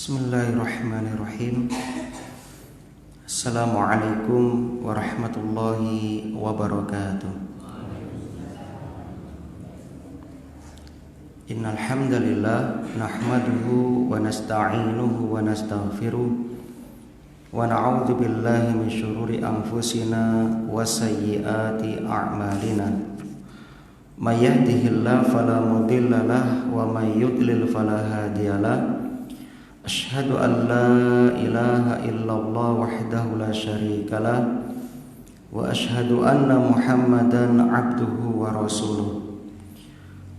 Bismillahirrahmanirrahim. Assalamualaikum warahmatullahi wabarakatuh. Innal hamdalillah nahmaduhu wa nasta'inuhu wa nastaghfiruh wa na'udzu billahi min syururi anfusina wa sayyiati a'malina. May yahdihillahu fala mudilla lahu wa may yudlil fala hadiyalah. Asyhadu an la ilaha illallah wahdahu la syarikalah wa asyhadu anna Muhammadan abduhu wa rasuluh.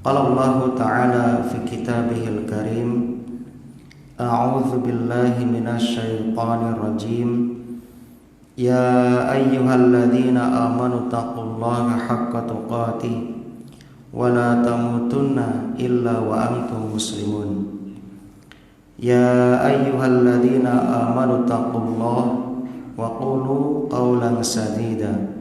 Qala Allah ta'ala fi kitabihil karim, a'udzu billahi minasy syaithanir rajim. Ya ayyuhalladzina amanu taqullaha haqqa tuqatih wa la tamutunna illa wa antum muslimun. Ya ayyuhalladzina amanu taqullaha wa qulu qawlan sadida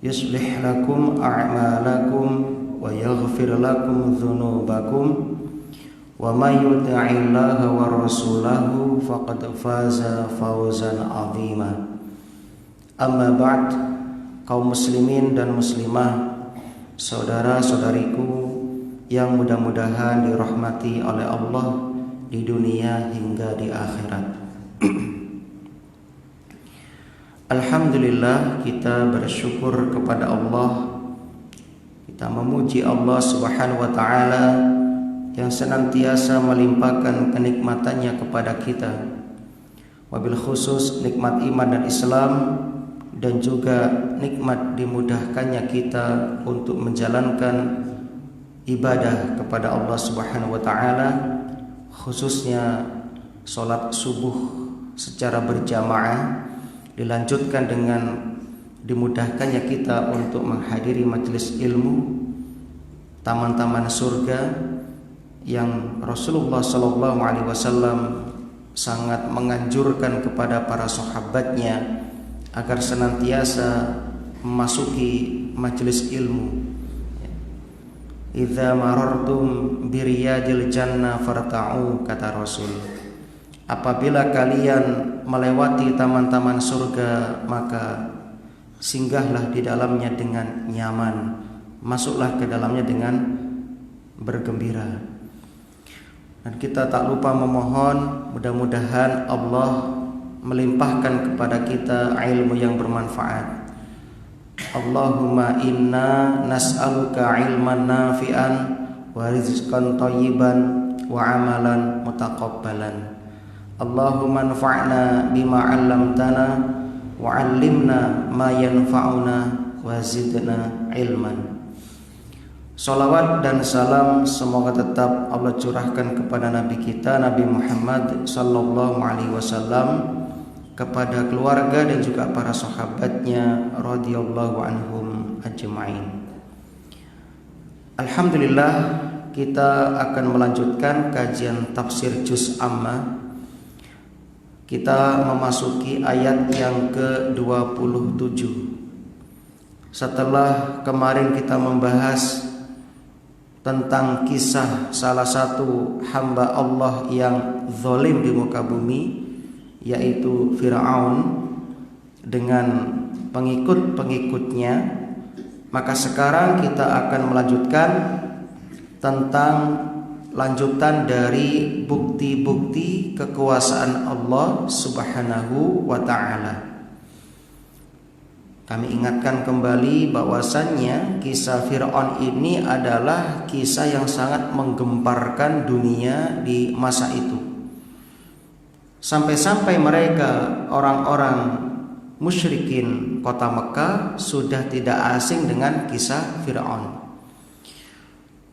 yuslih lakum a'malakum wa yaghfir lakum dhunubakum wa may yuti'illaha wa rasulahu faqad faza fawzan 'azima. Amma ba'd, kaum muslimin dan muslimah, saudara-saudariku yang mudah-mudahan dirahmati oleh Allah di dunia hingga di akhirat. Alhamdulillah, kita bersyukur kepada Allah. Kita memuji Allah Subhanahu wa taala yang senantiasa melimpahkan kenikmatannya kepada kita. Wabil khusus nikmat iman dan Islam, dan juga nikmat dimudahkannya kita untuk menjalankan ibadah kepada Allah Subhanahu wa taala, khususnya sholat subuh secara berjamaah, dilanjutkan dengan dimudahkannya kita untuk menghadiri majelis ilmu, taman-taman surga yang Rasulullah SAW sangat menganjurkan kepada para sahabatnya agar senantiasa memasuki majelis ilmu. Idza marartum biriyadil jannah farta'u, kata Rasul. Apabila kalian melewati taman-taman surga, maka singgahlah di dalamnya dengan nyaman, masuklah ke dalamnya dengan bergembira. Dan kita tak lupa memohon, mudah-mudahan Allah melimpahkan kepada kita ilmu yang bermanfaat. Allahumma inna nas'aluka ilman nafi'an wa rizqan thayyiban wa amalan mutaqabbalan. Allahumma anfa'na bima 'allamtana wa 'allimna ma yanfa'una wa zidna ilman. Salawat dan salam semoga tetap Allah curahkan kepada Nabi kita, Nabi Muhammad sallallahu alaihi wasallam, kepada keluarga dan juga para sahabatnya radhiyallahu anhum ajma'in. Alhamdulillah, kita akan melanjutkan kajian tafsir juz amma. Kita memasuki ayat yang ke-27. Setelah kemarin kita membahas tentang kisah salah satu hamba Allah yang zalim di muka bumi, yaitu Fir'aun dengan pengikut-pengikutnya, maka sekarang kita akan melanjutkan tentang lanjutan dari bukti-bukti kekuasaan Allah Subhanahu wa ta'ala. Kami ingatkan kembali bahwasannya kisah Fir'aun ini adalah kisah yang sangat menggemparkan dunia di masa itu. Sampai-sampai mereka, orang-orang musyrikin kota Mekah, sudah tidak asing dengan kisah Fir'aun.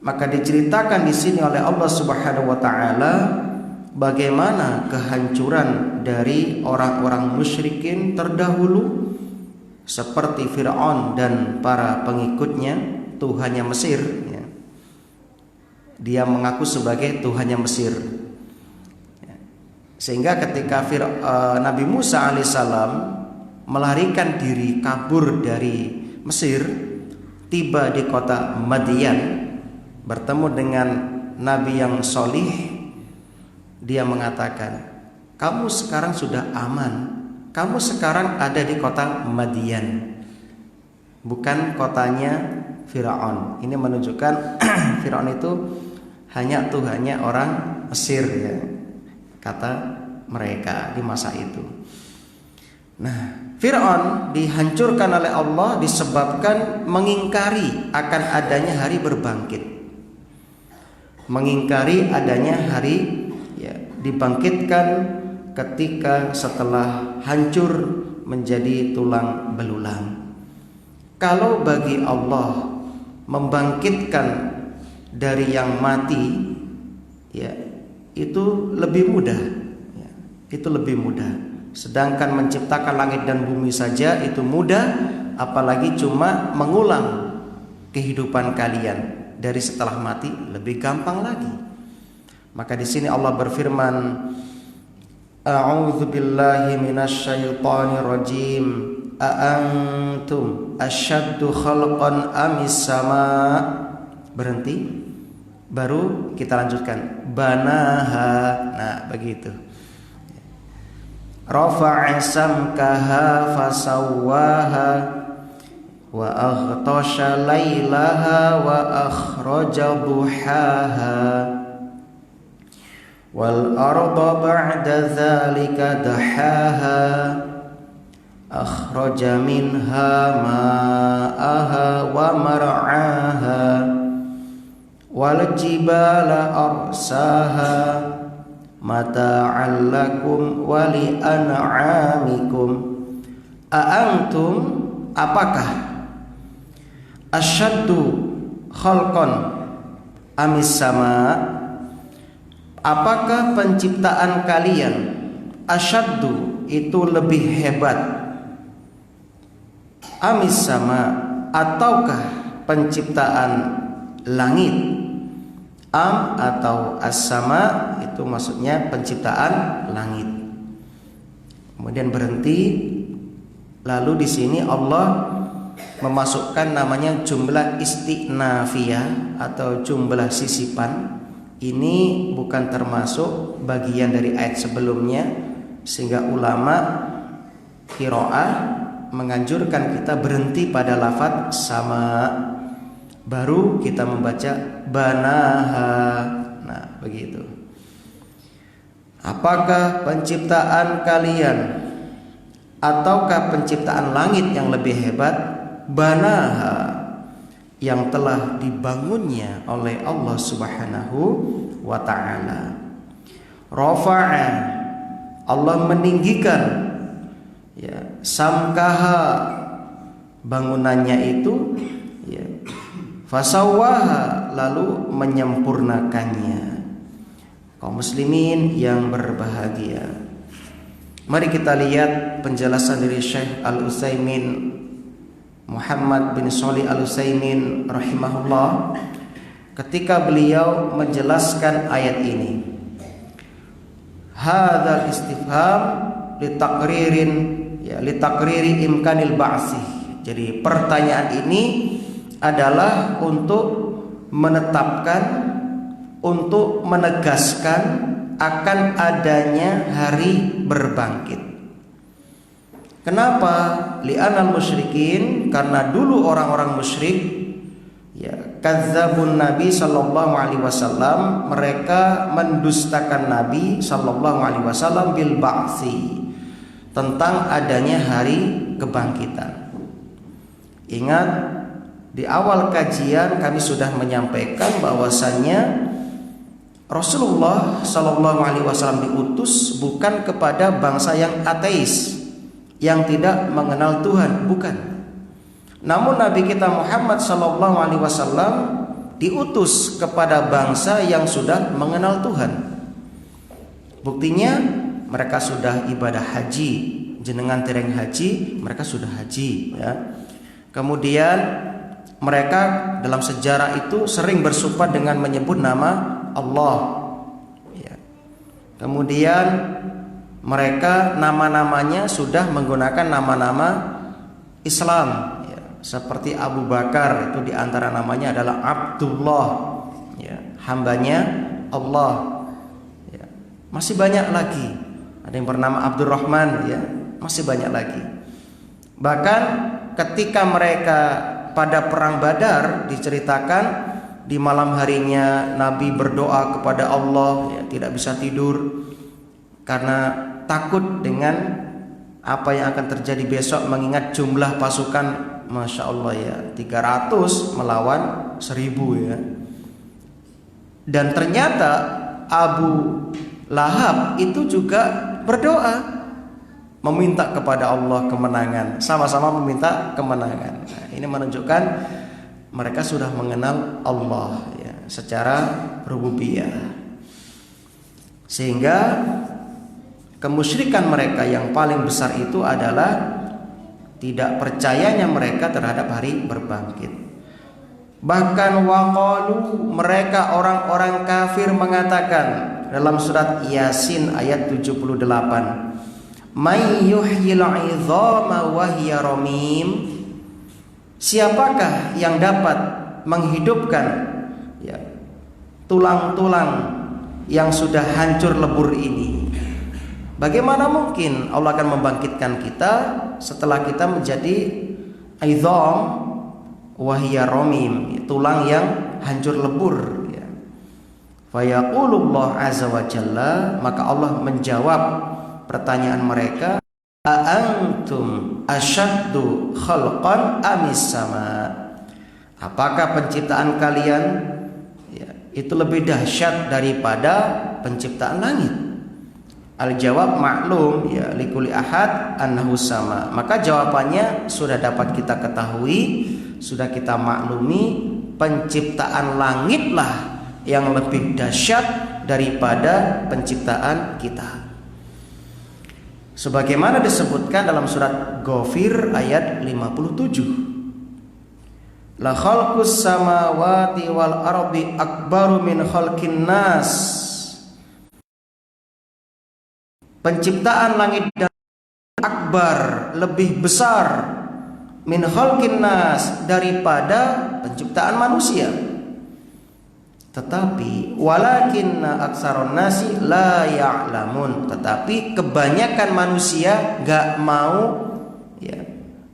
Maka diceritakan di sini oleh Allah Subhanahu wa taala bagaimana kehancuran dari orang-orang musyrikin terdahulu, seperti Fir'aun dan para pengikutnya, tuhannya Mesir. Dia mengaku sebagai tuhannya Mesir. Sehingga ketika Nabi Musa alaihissalam melarikan diri kabur dari Mesir, tiba di kota Madian, bertemu dengan Nabi yang solih, dia mengatakan, kamu sekarang sudah aman. Kamu sekarang ada di kota Madian, bukan kotanya Firaun. Ini menunjukkan Firaun itu hanya Tuhannya orang Mesir ya, kata mereka di masa itu. Nah, Firaun dihancurkan oleh Allah disebabkan mengingkari akan adanya hari berbangkit. Mengingkari adanya hari ya, dibangkitkan ketika setelah hancur menjadi tulang belulang. Kalau bagi Allah membangkitkan dari yang mati ya, itu lebih mudah ya, itu lebih mudah. Sedangkan menciptakan langit dan bumi saja itu mudah, apalagi cuma mengulang kehidupan kalian dari setelah mati lebih gampang lagi. Maka di sini Allah berfirman, A'udzu billahi minasyaitonir rajim. A'antum asyaddu khalqan amis sama. Berhenti. Baru kita lanjutkan. Banaha. Nah, begitu. Rafa'a samkaha fasawwaha wa aghtasha lailaha wa akhraja duhaha wal arda ba'da dzalika dahaha akhraja minha ma'aha wa mar'aha wal jibala arsaha mata'an lakum wa li an'amikum. A'antum, apakah asyaddu khalqan amis sama, apakah penciptaan kalian asyaddu itu lebih hebat amis sama ataukah penciptaan langit? Am atau as-sama itu maksudnya penciptaan langit. Kemudian berhenti. Lalu di sini Allah memasukkan namanya jumlah istinafiyah atau jumlah sisipan. Ini bukan termasuk bagian dari ayat sebelumnya, sehingga ulama qiraah menganjurkan kita berhenti pada lafaz sama, baru kita membaca banaha. Nah, begitu. Apakah penciptaan kalian ataukah penciptaan langit yang lebih hebat? Banaha, yang telah dibangunnya oleh Allah Subhanahu wa ta'ala. Rafa'a, Allah meninggikan ya, samkaha, bangunannya itu ya, fasawwaha, lalu menyempurnakannya. Kaum muslimin yang berbahagia, mari kita lihat penjelasan dari Syekh Al-Utsaimin Muhammad bin Shalih Al-Utsaimin rahimahullah ketika beliau menjelaskan ayat ini. Hadzal istifham litaqririn ya, litaqriri imkanil ba'tsih. Jadi pertanyaan ini adalah untuk menetapkan, untuk menegaskan akan adanya hari berbangkit. Kenapa? Li'anal musyrikin, karena dulu orang-orang musyrik ya, kadzabun Nabi sallallahu alaihi wasallam, mereka mendustakan Nabi sallallahu alaihi wasallam bil ba'tsi, tentang adanya hari kebangkitan. Ingat, di awal kajian kami sudah menyampaikan bahwasannya Rasulullah sallallahu alaihi wasallam diutus bukan kepada bangsa yang ateis, yang tidak mengenal Tuhan, bukan. Namun Nabi kita Muhammad sallallahu alaihi wasallam diutus kepada bangsa yang sudah mengenal Tuhan. Buktinya mereka sudah ibadah haji, jenengan tereng haji, mereka sudah haji ya. Kemudian mereka dalam sejarah itu sering bersumpah dengan menyebut nama Allah ya. Kemudian mereka nama-namanya sudah menggunakan nama-nama Islam ya. Seperti Abu Bakar itu diantara namanya adalah Abdullah ya, hambanya Allah ya. Masih banyak lagi. ada yang bernama Abdurrahman, ya, masih banyak lagi. Bahkan ketika mereka pada perang Badar diceritakan di malam harinya Nabi berdoa kepada Allah, ya, tidak bisa tidur karena takut dengan apa yang akan terjadi besok, mengingat jumlah pasukan, Masya Allah, ya, 300 melawan 1000, ya. Dan ternyata Abu Lahab itu juga berdoa meminta kepada Allah kemenangan, sama-sama meminta kemenangan. Nah, ini menunjukkan mereka sudah mengenal Allah, ya, secara rububiyah. Sehingga kemusyrikan mereka yang paling besar itu adalah tidak percayanya mereka terhadap hari berbangkit. Bahkan waqalu, mereka orang-orang kafir mengatakan dalam surat Yasin ayat 78, may yuhyil 'idhama wa hiya ramim, siapakah yang dapat menghidupkan, ya, tulang-tulang yang sudah hancur lebur ini? Bagaimana mungkin Allah akan membangkitkan kita setelah kita menjadi idham wa hiya ramim, tulang yang hancur lebur, ya. Fa yaqulullah azza wa jalla, maka Allah menjawab pertanyaan mereka, a antum asyaddu khalqan amis sama, apakah penciptaan kalian, ya, itu lebih dahsyat daripada penciptaan langit? Al-jawab maklum, ya, likuli ahad annahu sama. Maka jawabannya sudah dapat kita ketahui, sudah kita maklumi, penciptaan langitlah yang lebih dahsyat daripada penciptaan kita. Sebagaimana disebutkan dalam surat Ghafir ayat 57. La khalqus samawati wal ardi akbaru min khalqin nas. Penciptaan langit dan akbar, lebih besar, min khalqin nas, daripada penciptaan manusia. Tetapi walakinna aktsaron nasi la ya'lamun, tetapi kebanyakan manusia gak mau, ya,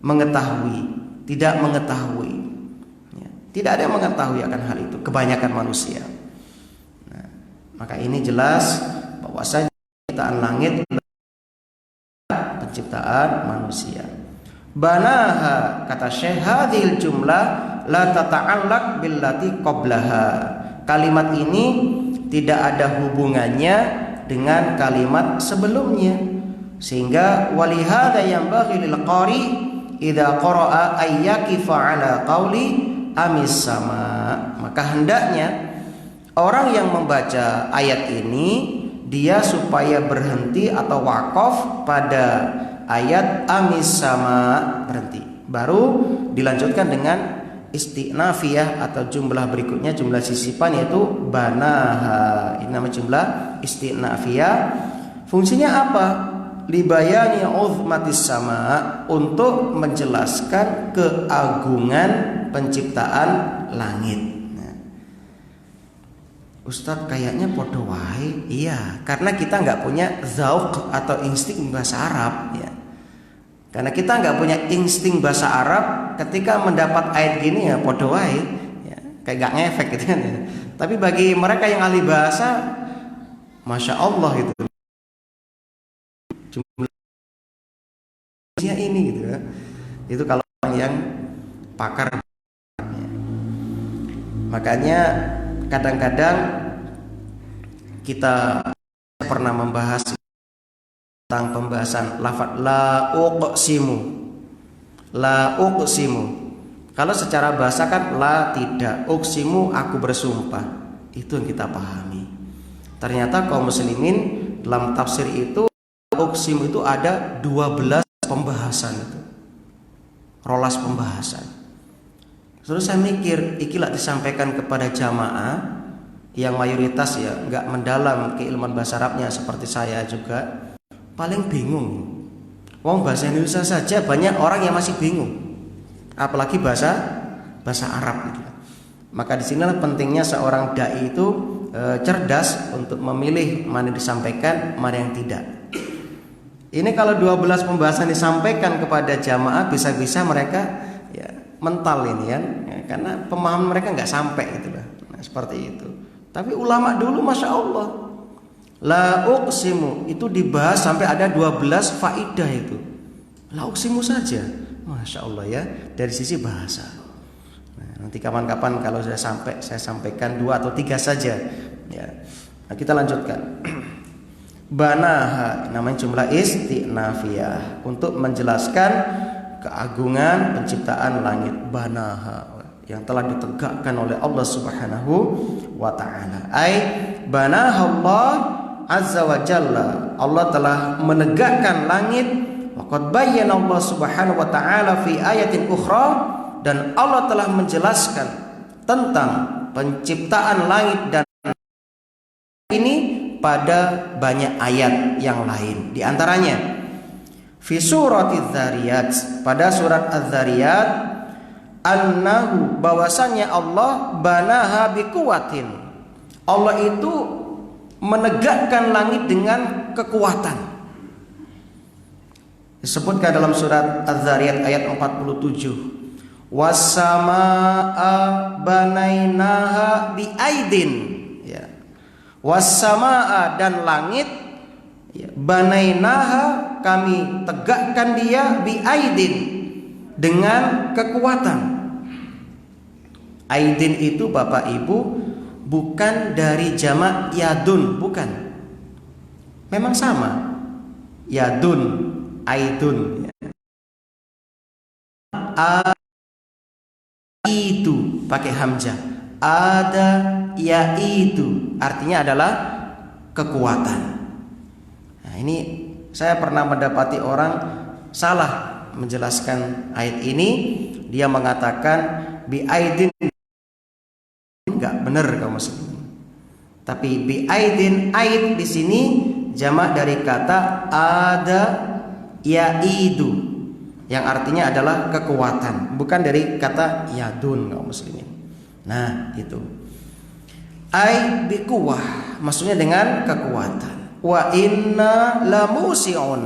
mengetahui, tidak mengetahui, ya, tidak ada yang mengetahui akan hal itu, kebanyakan manusia. Nah, maka ini jelas bahwasanya penciptaan langit, penciptaan manusia. Banaha, kata Syekh, hadhil jumlah la tata'allaq billati qablaha. Kalimat ini tidak ada hubungannya dengan kalimat sebelumnya, sehingga walihada yanbaghi lil qari idza qara'a ayyakifa ala qauli amis sama. Maka hendaknya orang yang membaca ayat ini, dia supaya berhenti atau wakaf pada ayat amis sama, berhenti, baru dilanjutkan dengan istinafiyah atau jumlah berikutnya, jumlah sisipan, yaitu banaha. Ini nama jumlah istinafiyah. Fungsinya apa? Libayani uzmatis sama, untuk menjelaskan keagungan penciptaan langit. Ustadz, kayaknya podo wae. Iya, karena kita nggak punya zauq atau insting bahasa Arab, ya. Karena kita nggak punya insting bahasa Arab, ketika mendapat ayat gini ya podo wae, ya, kayak nggak ngefek gitu kan, ya. Tapi bagi mereka yang ahli bahasa, Masya Allah gitu, jumlahnya ini gitu, ya. Itu kalau orang yang pakar, ya. Makanya kadang-kadang kita pernah membahas tentang pembahasan lafaz la uqsimu. La uqsimu, kalau secara bahasa kan la tidak, uqsimu aku bersumpah. Itu yang kita pahami. Ternyata kaum muslimin dalam tafsir itu, uqsimu itu ada 12 pembahasan, itu rolas pembahasan. Terus saya mikir, ikilah disampaikan kepada jamaah yang mayoritas ya nggak mendalam keilmuan bahasa Arabnya seperti saya juga, paling bingung. Wong bahasa Indonesia saja banyak orang yang masih bingung, apalagi bahasa Arab gitu. Maka disinilah pentingnya seorang dai itu cerdas untuk memilih mana yang disampaikan, mana yang tidak. Ini kalau 12 pembahasan disampaikan kepada jamaah, bisa-bisa mereka ya mental ini ya, karena pemahaman mereka nggak sampai gitu loh. Nah, seperti itu. Tapi ulama dulu masya Allah, la uqsimu itu dibahas sampai ada 12 faidah itu. La uqsimu saja, masya Allah ya, dari sisi bahasa. Nah, nanti kapan-kapan kalau sudah sampai saya sampaikan 2 atau 3 saja. Ya, nah, kita lanjutkan. Banaha namanya jumlah istinafiyah untuk menjelaskan keagungan penciptaan langit. Banaha yang telah ditegakkan oleh Allah Subhanahu wa taala. Ai banaha Allah azza wa jalla. Allah telah menegakkan langit. Wa qad bayyana Allah Subhanahu wa taala fi ayatin ukhra, dan Allah telah menjelaskan tentang penciptaan langit dan ini pada banyak ayat yang lain. Di antaranya fi suratiz Dzariyat, pada surat Az-Dzariyat, annahu bahwasanya Allah banaha biquwatin. Allah itu menegakkan langit dengan kekuatan. Disebutkan dalam surat Az-Dzariyat ayat 47. Was-samaa'a banainaha biaidin. Was-samaa'a dan langit ya, banainaha kami tegakkan dia biaidin dengan kekuatan. Aidin itu Bapak Ibu bukan dari jamak yadun, bukan. Memang sama. Yadun, aidun. Itu pakai hamzah. Ada ya itu artinya adalah kekuatan. Nah, ini saya pernah mendapati orang salah menjelaskan ayat ini. Dia mengatakan bi aidin, enggak benar kaum muslimin. Tapi bi aidin, aid di sini jamak dari kata ada ya itu yang artinya adalah kekuatan, bukan dari kata yadun kaum muslimin. Nah, itu ai biquwah maksudnya dengan kekuatan. Wa inna lamusiun,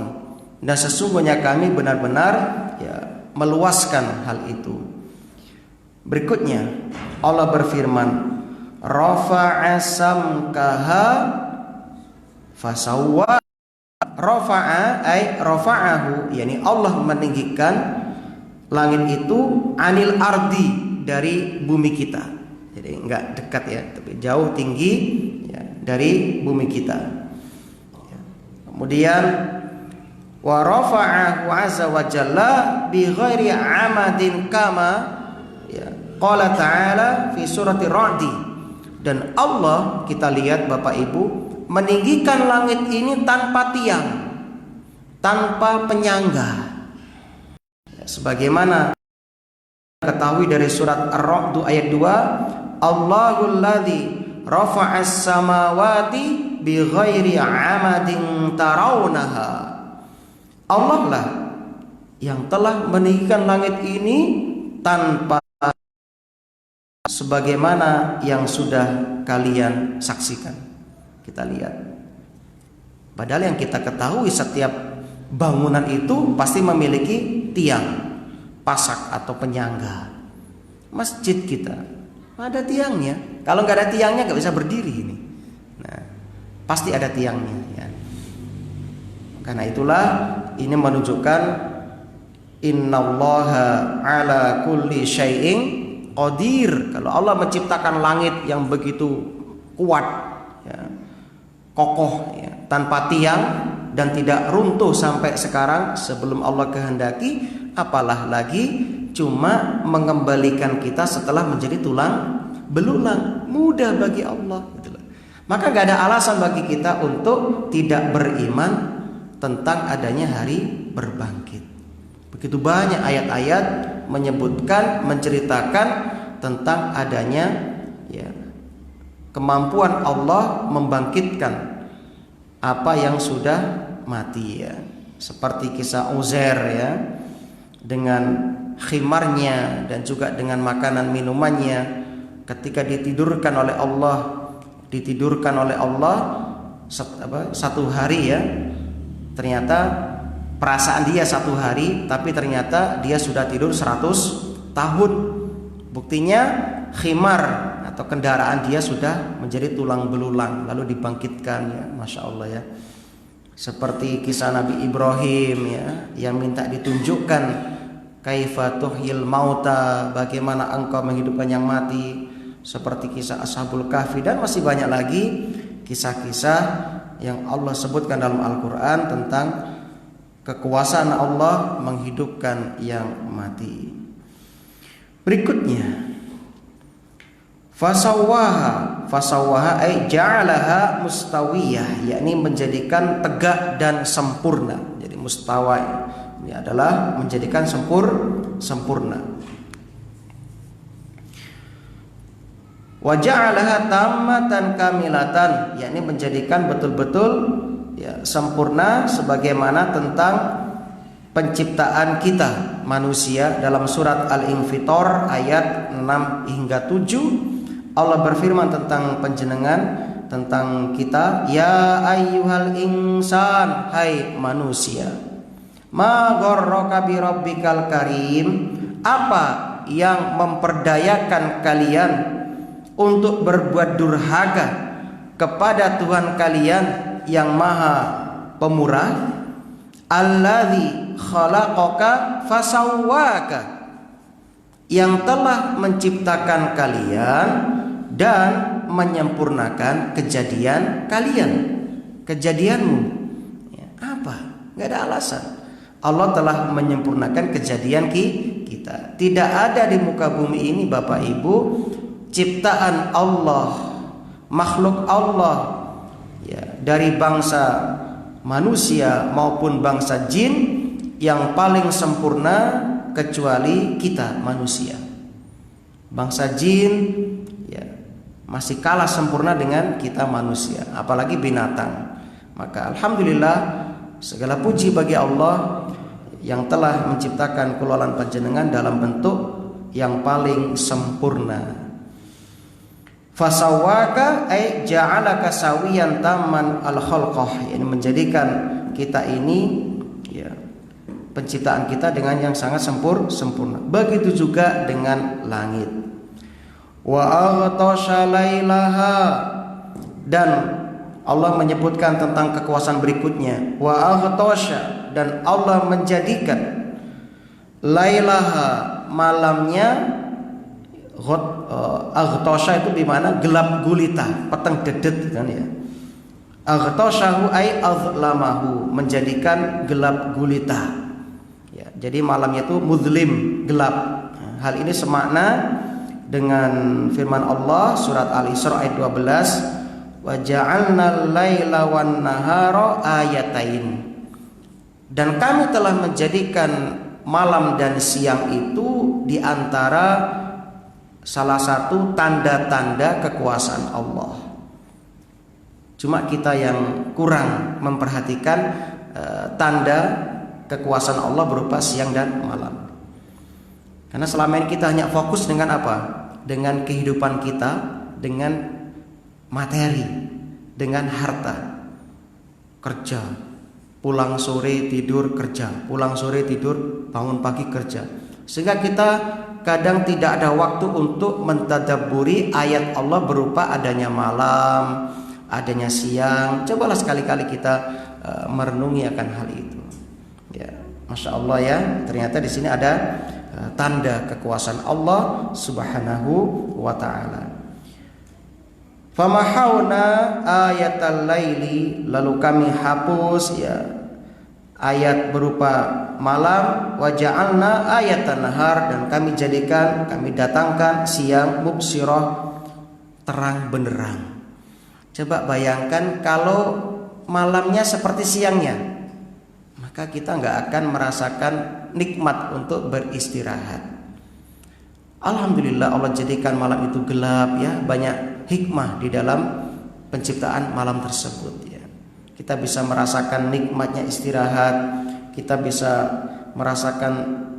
dan sesungguhnya kami benar-benar ya meluaskan hal itu. Berikutnya Allah berfirman, rafa'a samkaha fasawwa. Rafa'a ay rafa'ahu, yakni Allah meninggikan langit itu anil ardi, dari bumi kita. Jadi enggak dekat ya, tapi jauh tinggi ya, dari bumi kita. Ya. Kemudian wa rafa'ahu azza wa jalla bi ghairi amadin kama ya qala ta'ala fi surati Ra'd. Dan Allah, kita lihat Bapak Ibu, meninggikan langit ini tanpa tiang, tanpa penyangga. Ya, sebagaimana ketahui dari surat Ar-Ra'd ayat 2, Allahul ladzi rafa'as samawati bi ghairi amadin tarawnaha. Allah lah yang telah meninggikan langit ini tanpa sebagaimana yang sudah kalian saksikan. Kita lihat. Padahal yang kita ketahui setiap bangunan itu pasti memiliki tiang, pasak atau penyangga. Masjid kita ada tiangnya. Kalau nggak ada tiangnya nggak bisa berdiri ini. Nah, pasti ada tiangnya. Ya. Karena itulah ini menunjukkan innallaha ala kulli syai'in qadir. Kalau Allah menciptakan langit yang begitu kuat, ya, kokoh, ya, tanpa tiang dan tidak runtuh sampai sekarang sebelum Allah kehendaki, apalah lagi cuma mengembalikan kita setelah menjadi tulang belulang. Mudah bagi Allah gitu. Maka gak ada alasan bagi kita untuk tidak beriman tentang adanya hari berbangkit. Begitu banyak ayat-ayat menyebutkan, menceritakan tentang adanya ya, kemampuan Allah membangkitkan apa yang sudah mati ya. Seperti kisah Uzair ya, dengan khimarnya dan juga dengan makanan minumannya ketika ditidurkan oleh Allah satu hari ya, ternyata perasaan dia 1 hari, tapi ternyata dia sudah tidur 100 tahun. Buktinya khimar atau kendaraan dia sudah menjadi tulang belulang lalu dibangkitkan, ya Masya Allah ya. Seperti kisah Nabi Ibrahim ya, yang minta ditunjukkan kaifa tuhyil mauta, bagaimana engkau menghidupkan yang mati. Seperti kisah Ashabul Kahfi dan masih banyak lagi kisah-kisah yang Allah sebutkan dalam Al-Quran tentang kekuasaan Allah menghidupkan yang mati. Berikutnya, fasawwaha ay ja'alaha mustawiyah, yakni menjadikan tegak dan sempurna. Jadi mustawa ini adalah menjadikan sempurna. Wa ja'alaha tammatan kamilatan, yakni menjadikan betul-betul ya sempurna sebagaimana tentang penciptaan kita manusia. Dalam surat Al-Infitor ayat 6 hingga 7 Allah berfirman tentang panjenengan, tentang kita, ya ayyuhal insan, hai manusia, ma gharraka bi rabbikal karim, apa yang memperdayakan kalian untuk berbuat durhaka kepada Tuhan kalian yang maha pemurah, alladzi khalaqaka fasawwaka, yang telah menciptakan kalian dan menyempurnakan kejadian kalian, kejadianmu ya, apa? Gak ada alasan. Allah telah menyempurnakan kejadian kita. Tidak ada di muka bumi ini Bapak Ibu ciptaan Allah, makhluk Allah ya, dari bangsa manusia maupun bangsa jin yang paling sempurna kecuali kita manusia. Bangsa jin ya masih kalah sempurna dengan kita manusia, apalagi binatang. Maka alhamdulillah segala puji bagi Allah yang telah menciptakan kulawan panjenengan dalam bentuk yang paling sempurna. Fasawwaka ay ja'alaka sawiyan tamman al-khalqah, ini menjadikan kita ini ya penciptaan kita dengan yang sangat sempurna. Begitu juga dengan langit. Wa aghtasha lailaha, dan Allah menyebutkan tentang kekuasaan berikutnya. Wa aghtasha, dan Allah menjadikan lailaha, malamnya. Aghtasha itu dimana gelap gulita, peteng dedet kan ya. Aghtashahu ay azlamahu, menjadikan gelap gulita ya, jadi malamnya itu muzlim, gelap. Hal ini semakna dengan firman Allah surat Al-Isra ayat 12, wa ja'alnal laila wan nahara ayatain, dan kami telah menjadikan malam dan siang itu di antara salah satu tanda-tanda kekuasaan Allah. Cuma kita yang kurang memperhatikan tanda kekuasaan Allah berupa siang dan malam. Karena selama ini kita hanya fokus dengan apa? Dengan kehidupan kita, dengan materi, dengan harta. Kerja, pulang sore tidur kerja, pulang sore tidur, bangun pagi kerja. Sehingga kita kadang tidak ada waktu untuk mentadabburi ayat Allah berupa adanya malam, adanya siang. Cobalah sekali-kali kita merenungi akan hal itu. Ya, Masya Allah ya. Ternyata di sini ada tanda kekuasaan Allah Subhanahu wa Ta'ala. Famahawna ayatal laili, lalu kami hapus ya ayat berupa malam, wa ja'alna ayatan nahar, dan kami jadikan, kami datangkan siang mubsirah, terang benderang. Coba bayangkan kalau malamnya seperti siangnya, maka kita nggak akan merasakan nikmat untuk beristirahat. Alhamdulillah Allah jadikan malam itu gelap ya, banyak hikmah di dalam penciptaan malam tersebut ya. Kita bisa merasakan nikmatnya istirahat, kita bisa merasakan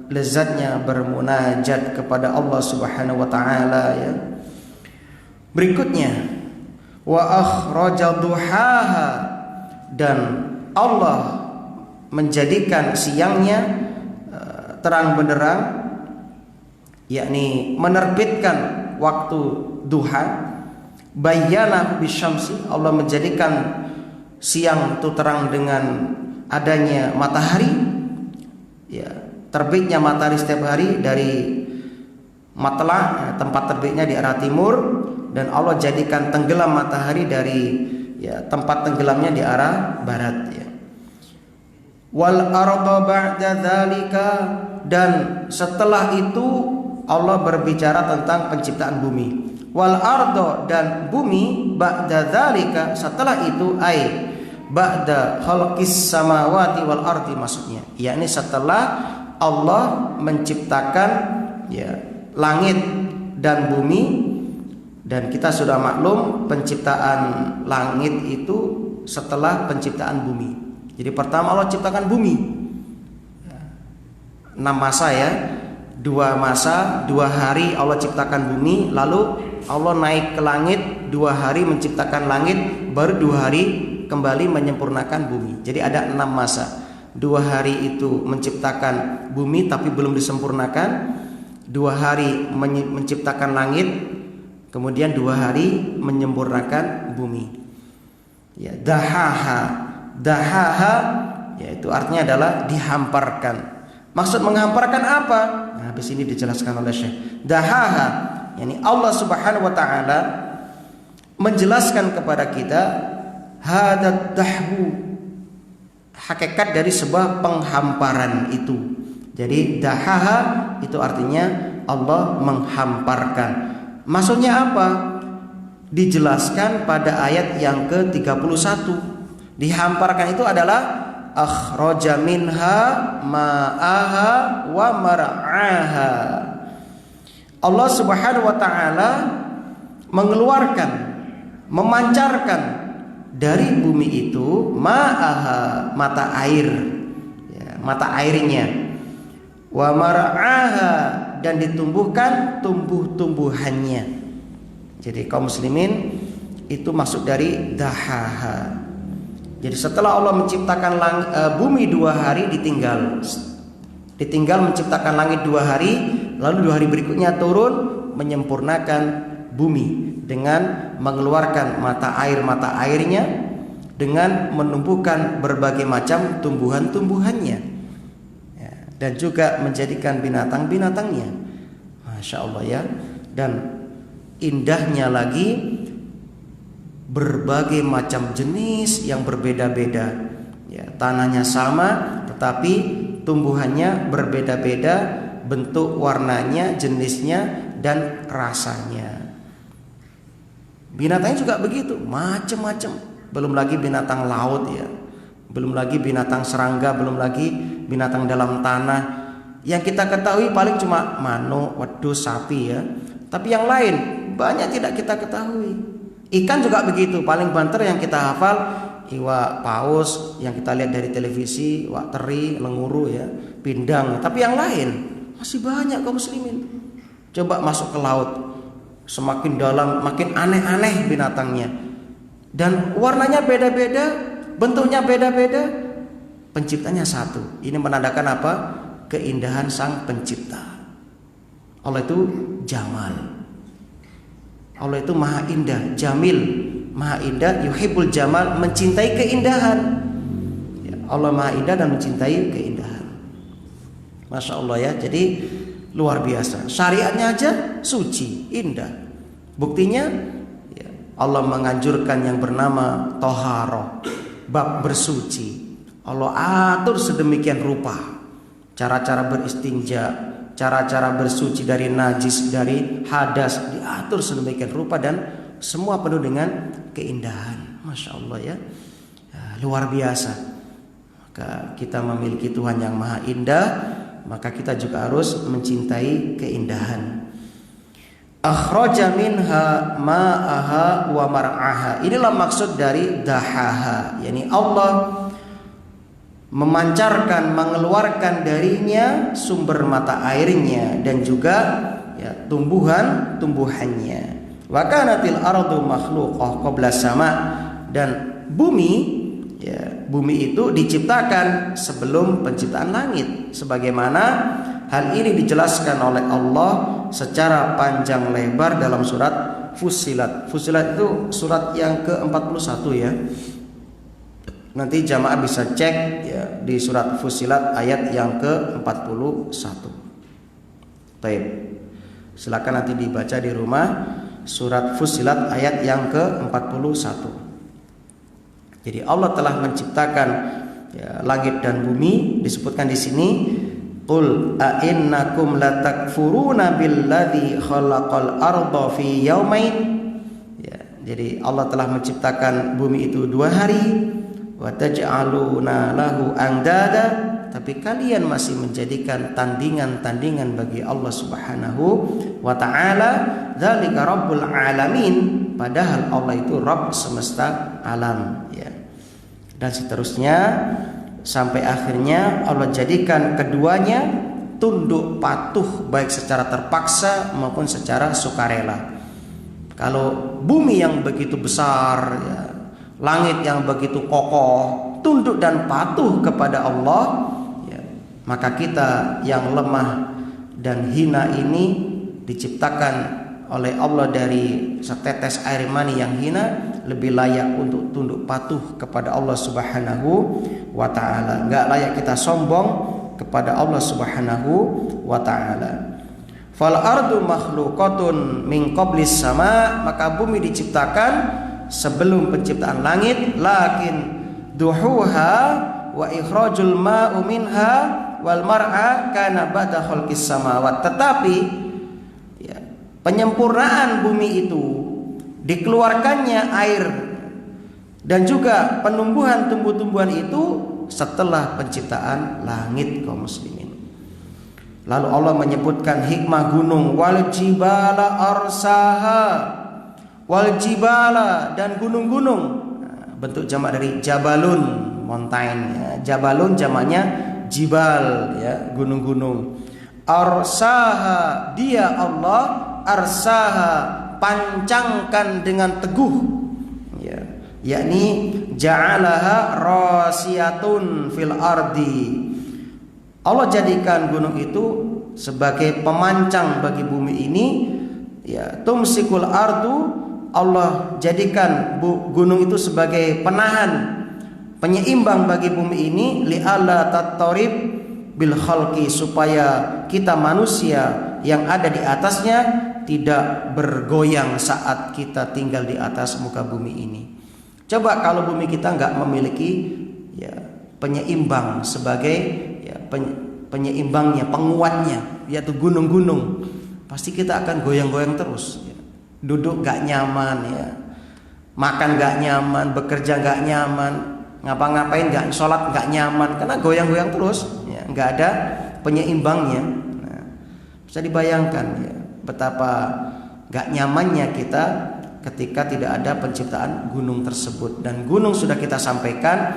lezatnya bermunajat kepada Allah Subhanahu wa Ta'ala ya. Berikutnya, wa akhraja duhaha, dan Allah menjadikan siangnya terang benderang, yakni menerbitkan waktu duha. Bayyana bisyamsi, Allah menjadikan siang itu terang dengan adanya matahari, ya, terbitnya matahari setiap hari dari matla, tempat terbitnya di arah timur, dan Allah jadikan tenggelam matahari dari, ya, tempat tenggelamnya di arah barat, ya. Wal arda ba'da dzalika, dan setelah itu Allah berbicara tentang penciptaan bumi. Wal arda, dan bumi, ba'da dzalika, setelah itu, ai ba'da khalqis samawati wal ardi, maksudnya yakni setelah Allah menciptakan, ya, langit dan bumi. Dan kita sudah maklum penciptaan langit itu setelah penciptaan bumi. Jadi pertama Allah ciptakan bumi, 6 masa, ya, 2 masa, 2 hari Allah ciptakan bumi. Lalu Allah naik ke langit, 2 hari menciptakan langit, baru 2 hari kembali menyempurnakan bumi. Jadi ada 6 masa. 2 hari itu menciptakan bumi tapi belum disempurnakan, 2 hari menciptakan langit, kemudian 2 hari menyempurnakan bumi. Ya, dahaha. Dahaha, yaitu artinya adalah dihamparkan. Maksud menghamparkan apa? Nah, habis ini dijelaskan oleh Syekh. Dahaha, yakni Allah Subhanahu wa taala menjelaskan kepada kita hadat dahwu, hakikat dari sebuah penghamparan itu. Jadi dahaha itu artinya Allah menghamparkan. Maksudnya apa? Dijelaskan pada ayat yang ke-31. Dihamparkan itu adalah akhraja minha ma'aha wa mar'aha. Allah Subhanahu wa taala mengeluarkan, memancarkan dari bumi itu ma'aha, mata air, ya, mata airnya, wa mar'aha, dan ditumbuhkan tumbuh-tumbuhannya. Jadi kaum muslimin, itu maksud dari dahaha. Jadi setelah Allah menciptakan bumi 2 hari, ditinggal menciptakan langit 2 hari, lalu 2 hari berikutnya turun menyempurnakan bumi dengan mengeluarkan mata airnya, dengan menumbuhkan berbagai macam tumbuhan-tumbuhannya, ya, dan juga menjadikan binatang-binatangnya. Masya Allah, ya. Dan indahnya lagi, berbagai macam jenis yang berbeda-beda, ya, tanahnya sama tetapi tumbuhannya berbeda-beda, bentuk, warnanya, jenisnya, dan rasanya. Binatangnya juga begitu, macam-macam. Belum lagi binatang laut, ya, belum lagi binatang serangga, belum lagi binatang dalam tanah. Yang kita ketahui paling cuma manuk, wedhus, sapi, ya. Tapi yang lain banyak tidak kita ketahui. Ikan juga begitu, paling banter yang kita hafal iwak paus yang kita lihat dari televisi, iwak teri, lenguru, ya, pindang. Tapi yang lain masih banyak kaum muslimin. Coba masuk ke laut, semakin dalam makin aneh-aneh binatangnya, dan warnanya beda-beda, bentuknya beda-beda, penciptanya satu. Ini menandakan apa? Keindahan sang pencipta. Allah itu jamal. Allah itu maha indah, jamil, maha indah, yuhibbul jamal, mencintai keindahan. Ya, Allah maha indah dan mencintai keindahan. Masya Allah, ya. Jadi luar biasa. Syariatnya aja suci, indah. Buktinya, ya, Allah menganjurkan yang bernama toharoh, bab bersuci. Allah atur sedemikian rupa, cara-cara beristinja, cara-cara bersuci dari najis, dari hadas, diatur sedemikian rupa, dan semua penuh dengan keindahan. Masya Allah, ya. Ya, luar biasa. Maka kita memiliki Tuhan yang maha indah, maka kita juga harus mencintai keindahan. Akhraja minha ma'aha wa mar'aha. Inilah maksud dari dahaha, yakni Allah memancarkan, mengeluarkan darinya sumber mata airnya, dan juga, ya, tumbuhannya. Wa kanatil ardu makhluqah qabla sama, dan bumi, ya, bumi itu diciptakan sebelum penciptaan langit, sebagaimana hal ini dijelaskan oleh Allah secara panjang lebar dalam surat Fussilat. Fussilat itu surat yang ke-41 ya. Nanti jamaah bisa cek ya di surat Fussilat ayat yang ke-41. Baik. Silakan nanti dibaca di rumah surat Fussilat ayat yang ke-41. Jadi Allah telah menciptakan ya, langit dan bumi, disebutkan di sini qul a innakum latakfuruna billadzi khalaqal arda fi yaumain. Ya, jadi Allah telah menciptakan bumi itu 2 hari. Wa taj'aluna lahu andada, tapi kalian masih menjadikan tandingan-tandingan bagi Allah Subhanahu wa taala. Dzalika rabbul alamin, padahal Allah itu Rabb semesta alam ya. Dan seterusnya sampai akhirnya Allah jadikan keduanya tunduk patuh baik secara terpaksa maupun secara sukarela. Kalau bumi yang begitu besar ya, langit yang begitu kokoh tunduk dan patuh kepada Allah ya, maka kita yang lemah dan hina ini diciptakan oleh Allah dari setetes air mani yang hina, lebih layak untuk tunduk patuh kepada Allah Subhanahu wa taala. Enggak layak kita sombong kepada Allah Subhanahu wa taala. Fal ardu makhluqatun min qablis sama, maka bumi diciptakan sebelum penciptaan langit. Lakin duhuha wa ikhrajul ma'u minha wal mar'a kana ba'da khalqis samawat. Tetapi ya, penyempurnaan bumi itu, dikeluarkannya air dan juga penumbuhan tumbuh-tumbuhan itu setelah penciptaan langit, kaum muslimin. Lalu Allah menyebutkan hikmah gunung, wal jibala arsaha, wal jibala, dan gunung-gunung. Bentuk jamak dari jabalun, mountain ya. Jabalun jamaknya jibal ya, gunung-gunung. Arsaha, dia Allah, arsaha, pancangkan dengan teguh ya, yakni ja'alaha rasiyatun fil ardi. Allah jadikan gunung itu sebagai pemancang bagi bumi ini ya. Tumsikul ardu, Allah jadikan gunung itu sebagai penahan, penyeimbang bagi bumi ini, li'alla tattarib bil khalqi, supaya kita manusia yang ada di atasnya tidak bergoyang saat kita tinggal di atas muka bumi ini. Coba kalau bumi kita nggak memiliki ya penyeimbang sebagai ya, penyeimbangnya, penguatnya, yaitu gunung-gunung, pasti kita akan goyang-goyang terus ya. Duduk nggak nyaman ya, makan nggak nyaman, bekerja nggak nyaman, ngapa-ngapain nggak, sholat nggak nyaman, karena goyang-goyang terus ya, nggak ada penyeimbangnya. Nah, bisa dibayangkan ya betapa gak nyamannya kita ketika tidak ada penciptaan gunung tersebut. Dan gunung sudah kita sampaikan,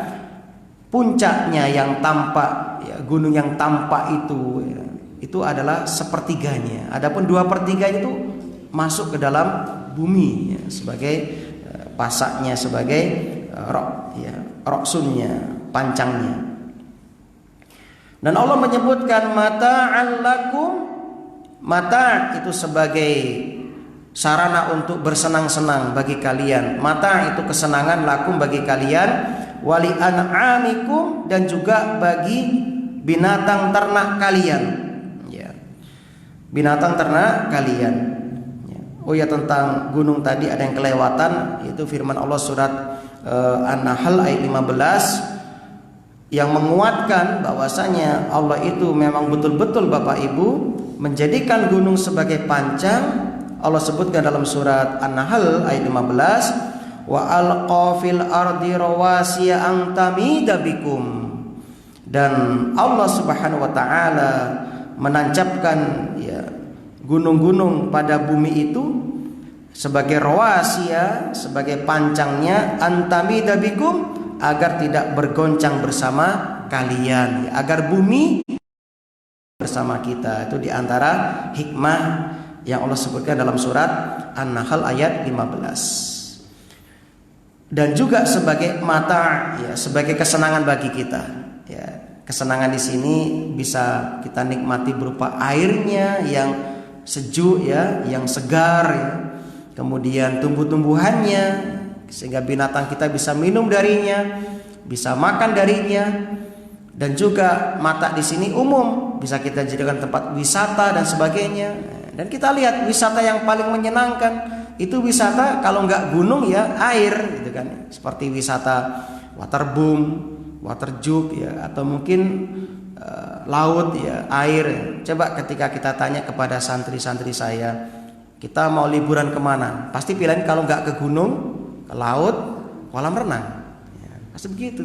puncaknya yang tampak ya, gunung yang tampak itu ya, itu adalah sepertiganya. Adapun 2/3 itu masuk ke dalam bumi ya, sebagai pasaknya, sebagai roksunnya, pancangnya. Dan Allah menyebutkan mata'an lakum, mata itu sebagai sarana untuk bersenang-senang bagi kalian. Mata itu kesenangan, lakum bagi kalian, wali an'amikum, dan juga bagi binatang ternak kalian ya. Binatang ternak kalian ya. Oh ya, tentang gunung tadi ada yang kelewatan, itu firman Allah surat An-Nahl ayat 15 yang menguatkan bahwasanya Allah itu memang betul-betul Bapak Ibu menjadikan gunung sebagai pancang. Allah sebutkan dalam surat An-Nahl ayat 15, wa alqa fil ardi rawasiya an tamida bikum, dan Allah Subhanahu wa taala menancapkan ya gunung-gunung pada bumi itu sebagai rawasiya, sebagai pancangnya, an tamida bikum, agar tidak bergoncang bersama kalian ya, agar bumi bersama kita. Itu diantara hikmah yang Allah sebutkan dalam surat An-Nahl ayat 15. dan juga sebagai mata, ya, sebagai kesenangan bagi kita. Ya, kesenangan di sini bisa kita nikmati berupa airnya yang sejuk, ya, yang segar, ya. Kemudian tumbuh-tumbuhannya, sehingga binatang kita bisa minum darinya, bisa makan darinya. Dan juga mata di sini umum, bisa kita jadikan tempat wisata dan sebagainya. Dan kita lihat wisata yang paling menyenangkan itu wisata kalau nggak gunung ya air, gitu kan. Seperti wisata waterboom, waterjuk, ya, atau mungkin laut, ya, air. Coba ketika kita tanya kepada santri-santri saya, kita mau liburan kemana? Pasti pilihan kalau nggak ke gunung, ke laut, kolam renang. Ya, pasti begitu.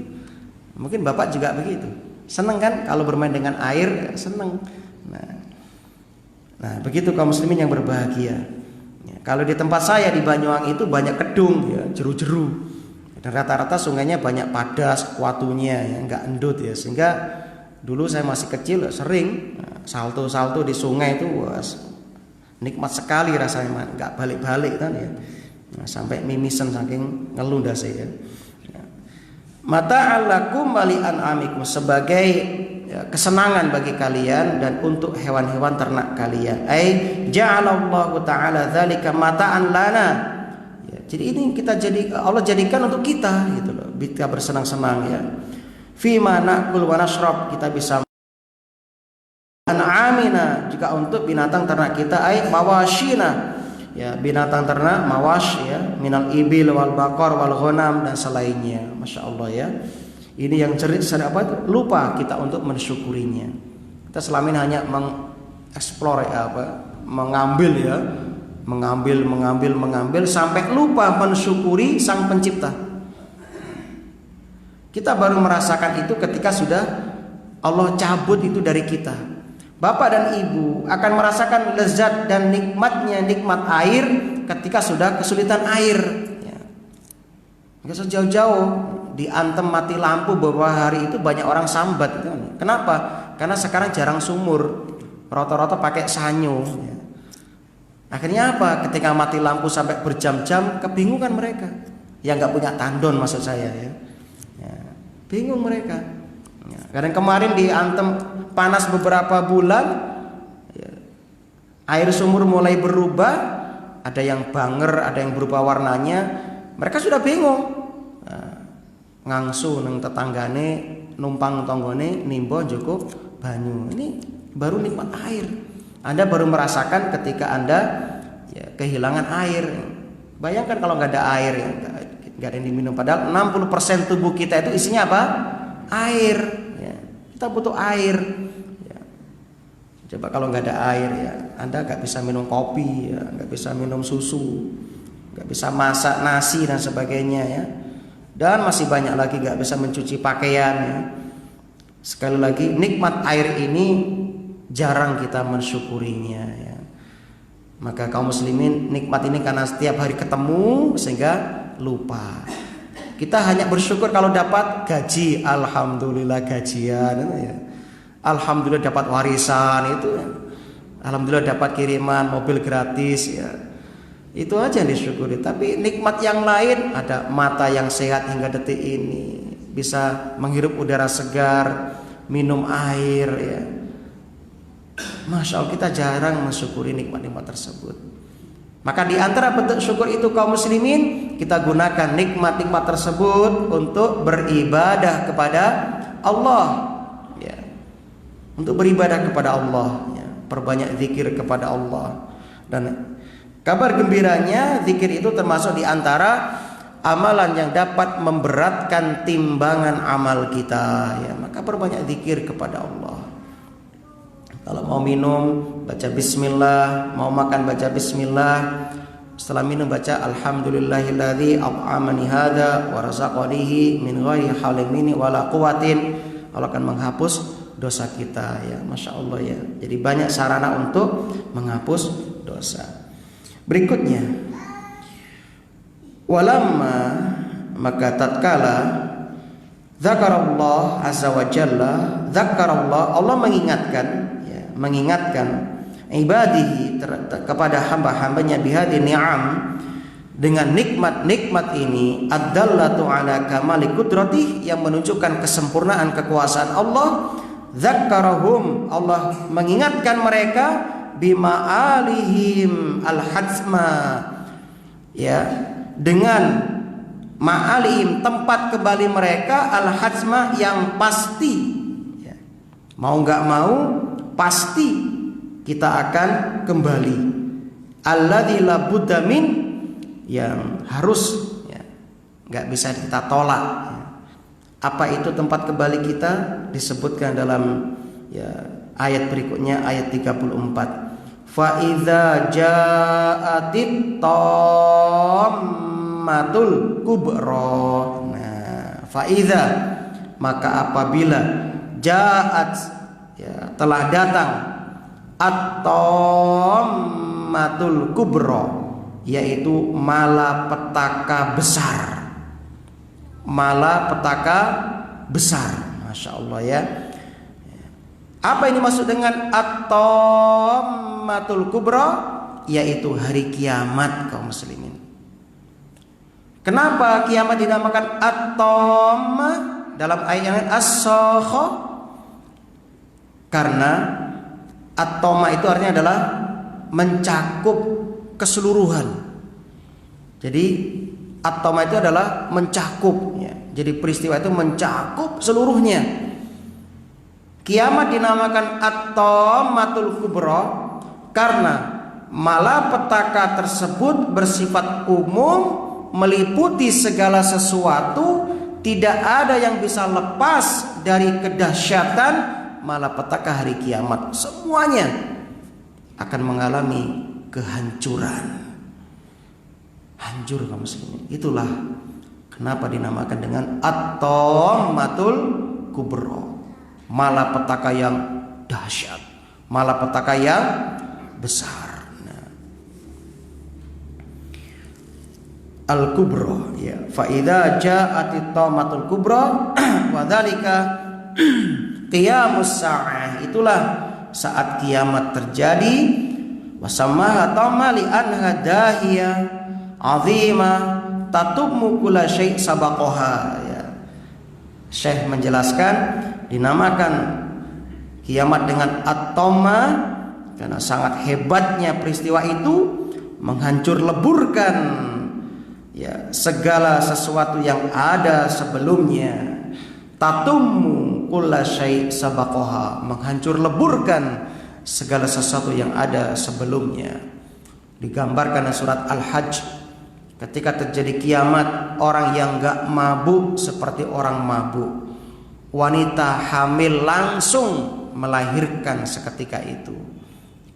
Mungkin Bapak juga begitu. Seneng kan kalau bermain dengan air, seneng. Nah, begitu kaum muslimin yang berbahagia. Ya, kalau di tempat saya di Banyuwangi itu banyak kedung, ya, jeru-jeru. Dan rata-rata sungainya banyak padas, watunya, ya, nggak endut, ya. Sehingga dulu saya masih kecil sering salto-salto di sungai itu, wah, nikmat sekali rasanya, nggak balik-balik kan, ya. Nah, sampai mimisan saking ngeluh saya. Mata'alakum wali an'amikum, sebagai, ya, kesenangan bagi kalian dan untuk hewan-hewan ternak kalian. Ai ja'alallahu ta'ala dzalika mata'an lana. Ya, jadi ini Allah jadikan untuk kita, gitu loh. Kita bersenang-senang, ya. Fi ma na'kul wa nashrab, kita bisa an'amina, juga untuk binatang ternak kita, ai mawashina, ya, binatang ternak mawash, ya, minal ibil wal baqar wal ghanam dan selainnya. Masya Allah, ya. Ini yang lupa kita untuk mensyukurinya. Kita selama ini hanya mengeksplor, ya, mengambil, ya, mengambil sampai lupa mensyukuri sang pencipta. Kita baru merasakan itu ketika sudah Allah cabut itu dari kita. Bapak dan ibu akan merasakan lezat dan nikmatnya nikmat air ketika sudah kesulitan air, ya. Nggak usah jauh-jauh, diantem mati lampu beberapa hari itu banyak orang sambat, gitu. Kenapa? Karena sekarang jarang sumur, rata-rata pakai sanyo, ya. Akhirnya apa? Ketika mati lampu sampai berjam-jam, kebingungan mereka. Yang nggak punya tandon maksud saya, ya. Ya, bingung mereka. Ya, kadang kemarin diantem panas beberapa bulan, ya, air sumur mulai berubah, ada yang banger, ada yang berubah warnanya. Mereka sudah bingung. Ngangsu nang tetanggane, numpang tonggone, nimbo joko banyu. Ini baru nikmat air. Anda baru merasakan ketika Anda, ya, kehilangan air. Bayangkan kalau nggak ada air, ya, nggak ada yang diminum. Padahal 60% tubuh kita itu isinya apa? Air, ya. Kita butuh air, ya. Coba kalau nggak ada air, ya, Anda nggak bisa minum kopi, ya, nggak bisa minum susu, nggak bisa masak nasi dan sebagainya, ya. Dan masih banyak lagi, nggak bisa mencuci pakaian, ya. Sekali lagi, nikmat air ini jarang kita mensyukurinya, ya. Maka kaum muslimin nikmat ini karena setiap hari ketemu sehingga lupa. Kita hanya bersyukur kalau dapat gaji, alhamdulillah gajian, ya. Alhamdulillah dapat warisan itu, ya. Alhamdulillah dapat kiriman mobil gratis, ya. Itu aja yang disyukuri. Tapi nikmat yang lain, ada mata yang sehat hingga detik ini, bisa menghirup udara segar, minum air, ya. Masya Allah, kita jarang mensyukuri nikmat-nikmat tersebut. Maka di antara bentuk syukur itu kaum muslimin, kita gunakan nikmat-nikmat tersebut untuk beribadah kepada Allah, ya. Untuk beribadah kepada Allah, ya. Perbanyak zikir kepada Allah. Dan kabar gembiranya, zikir itu termasuk di antara amalan yang dapat memberatkan timbangan amal kita, ya. Maka perbanyak zikir kepada Allah. Kalau mau minum baca bismillah, mau makan baca bismillah, setelah minum baca alhamdulillahilladzi at'amani hadza wa razaqanihi min ghairi haulin minni wala quwwatin. Allah akan menghapus dosa kita, ya. Masya Allah, ya. Jadi banyak sarana untuk menghapus dosa. Berikutnya, walamma, maka tatkala zakarallah azza wa jalla, zakarallah, Allah mengingatkan ibadihi kepada hamba-hambanya bihadi ni'am, dengan nikmat-nikmat ini ad-dallatu ala kamali qudratih, yang menunjukkan kesempurnaan kekuasaan Allah. Dzakkarahum, Allah mengingatkan mereka bima alihim al-hadzma, ya, dengan ma'alihim tempat kembali mereka al-hadzma yang pasti, ya. Mau nggak mau pasti kita akan kembali. Alladzi la budda min, yang harus, ya, nggak bisa kita tolak, ya. Apa itu tempat kembali kita? Disebutkan dalam, ya, ayat berikutnya, ayat 34. Fa idza ja'atit tammatul kubra. Nah, fa idza, maka apabila ja'at, ya, telah datang at-tammatul kubra, yaitu malapetaka besar. Malapetaka besar, Masya Allah, ya. Apa ini maksud dengan at-tammatul kubra? Yaitu hari kiamat, kaum muslimin. Kenapa kiamat dinamakan at-tammah dalam ayat yang lain as-sakha? Karena at-tammah itu artinya adalah mencakup keseluruhan. Jadi at-tammah itu adalah mencakup, ya. Jadi peristiwa itu mencakup seluruhnya. Kiamat dinamakan at-tammatul kubra karena malapetaka tersebut bersifat umum, meliputi segala sesuatu. Tidak ada yang bisa lepas dari kedahsyatan malapetaka hari kiamat. Semuanya akan mengalami kehancuran. Hancur, kaum muslimin. Itulah kenapa dinamakan dengan at-tammatul kubra, malapetaka yang dahsyat, malapetaka yang besar. Nah, al-kubra, ya, fa idza ja'atit tammatul kubra wa dzalika qiyamus sa'ah, itulah saat kiamat terjadi. Wasamaha tamma li anha dahiyah azima tatubmu kulla syai' sabaqaha, ya. Syekh menjelaskan dinamakan kiamat dengan at-tamma karena sangat hebatnya peristiwa itu menghancur leburkan, ya, segala sesuatu yang ada sebelumnya. Tatummu kulla syai' sabaqaha, menghancur leburkan segala sesuatu yang ada sebelumnya. Digambarkan dalam surat Al-Hajj, ketika terjadi kiamat, orang yang gak mabuk seperti orang mabuk, wanita hamil langsung melahirkan seketika itu.